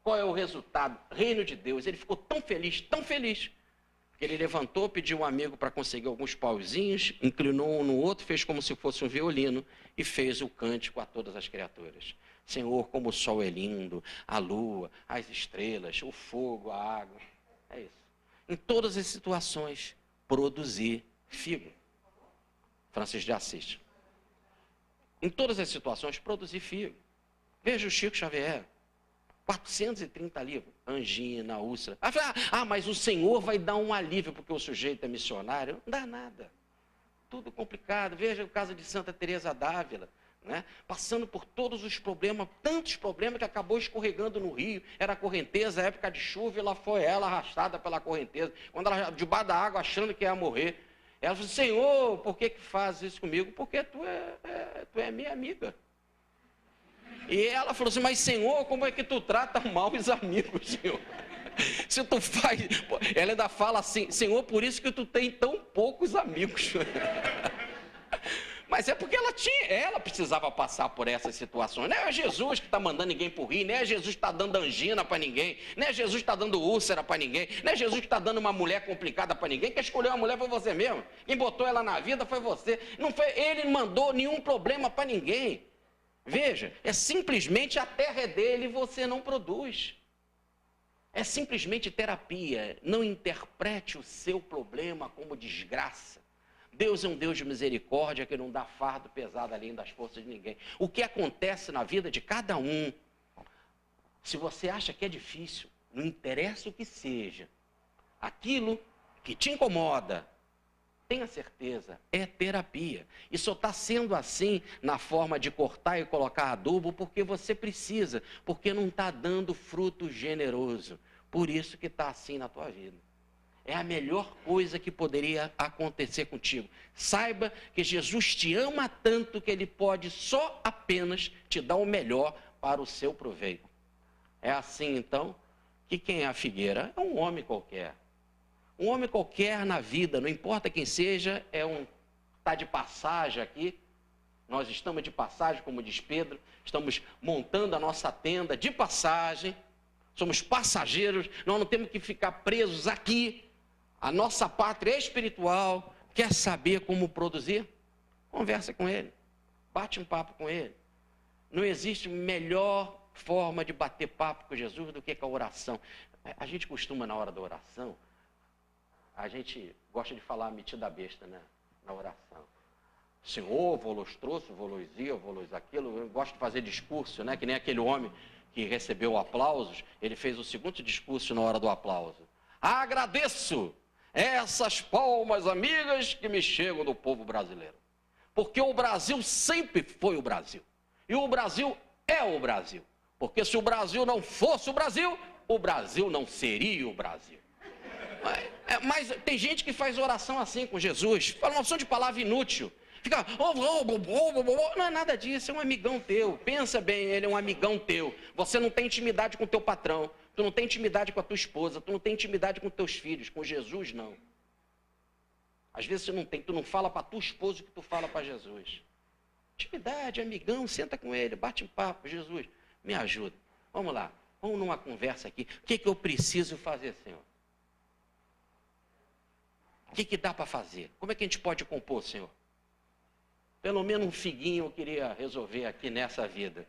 qual é o resultado. Reino de Deus. Ele ficou tão feliz, que ele levantou, pediu um amigo para conseguir alguns pauzinhos, inclinou um no outro, fez como se fosse um violino e fez o cântico a todas as criaturas. Senhor, como o sol é lindo, a lua, as estrelas, o fogo, a água. É isso. Em todas as situações, produzir figo. Francisco de Assis. Em todas as situações, produzir figo. Veja o Chico Xavier. 430 livros. Angina, úlcera. Mas o Senhor vai dar um alívio porque o sujeito é missionário. Não dá nada. Tudo complicado. Veja o caso de Santa Teresa d'Ávila. Né? Passando por todos os problemas, tantos problemas que acabou escorregando no rio. Era a correnteza, época de chuva, e lá foi ela arrastada pela correnteza. Quando ela debaixo da água, achando que ia morrer. Ela falou, Senhor, por que faz isso comigo? Porque tu é minha amiga. E ela falou assim, mas Senhor, como é que tu trata mal os amigos, Senhor? Se tu faz... Ela ainda fala assim, Senhor, por isso que tu tem tão poucos amigos. Mas é porque ela precisava passar por essas situações. Não é Jesus que está mandando ninguém por rir, não é Jesus que está dando angina para ninguém, não é Jesus que está dando úlcera para ninguém, não é Jesus que está dando uma mulher complicada para ninguém. Quem escolheu a mulher foi você mesmo. Quem botou ela na vida foi você. Ele não mandou nenhum problema para ninguém. Veja, é simplesmente a terra é dele e você não produz. É simplesmente terapia. Não interprete o seu problema como desgraça. Deus é um Deus de misericórdia que não dá fardo pesado além das forças de ninguém. O que acontece na vida de cada um, se você acha que é difícil, não interessa o que seja, aquilo que te incomoda, tenha certeza, é terapia. E só está sendo assim na forma de cortar e colocar adubo porque você precisa, porque não está dando fruto generoso. Por isso que está assim na tua vida. É a melhor coisa que poderia acontecer contigo. Saiba que Jesus te ama tanto que ele pode só apenas te dar o melhor para o seu proveito. É assim, então, que quem é a figueira? É um homem qualquer. Um homem qualquer na vida, não importa quem seja, está de passagem aqui. Nós estamos de passagem, como diz Pedro, estamos montando a nossa tenda de passagem. Somos passageiros, nós não temos que ficar presos aqui. A nossa pátria espiritual quer saber como produzir? Conversa com ele, bate um papo com ele. Não existe melhor forma de bater papo com Jesus do que com a oração. A gente costuma, na hora da oração, a gente gosta de falar metida besta, né? Na oração. Senhor, vos trouxe, vos aquilo. Eu gosto de fazer discurso, né? Que nem aquele homem que recebeu aplausos, ele fez o seguinte discurso na hora do aplauso. Agradeço essas palmas amigas que me chegam do povo brasileiro. Porque o Brasil sempre foi o Brasil. E o Brasil é o Brasil. Porque se o Brasil não fosse o Brasil não seria o Brasil. Mas tem gente que faz oração assim com Jesus. Fala uma opção de palavra inútil. Fica, não é nada disso, é um amigão teu. Pensa bem, ele é um amigão teu. Você não tem intimidade com o teu patrão. Tu não tem intimidade com a tua esposa, tu não tem intimidade com teus filhos, com Jesus não. Às vezes tu não fala para tua esposa o que tu fala para Jesus. Intimidade, amigão, senta com ele, bate um papo, Jesus, me ajuda. Vamos lá, vamos numa conversa aqui. O que eu preciso fazer, Senhor? O que dá para fazer? Como é que a gente pode compor, Senhor? Pelo menos um figuinho eu queria resolver aqui nessa vida.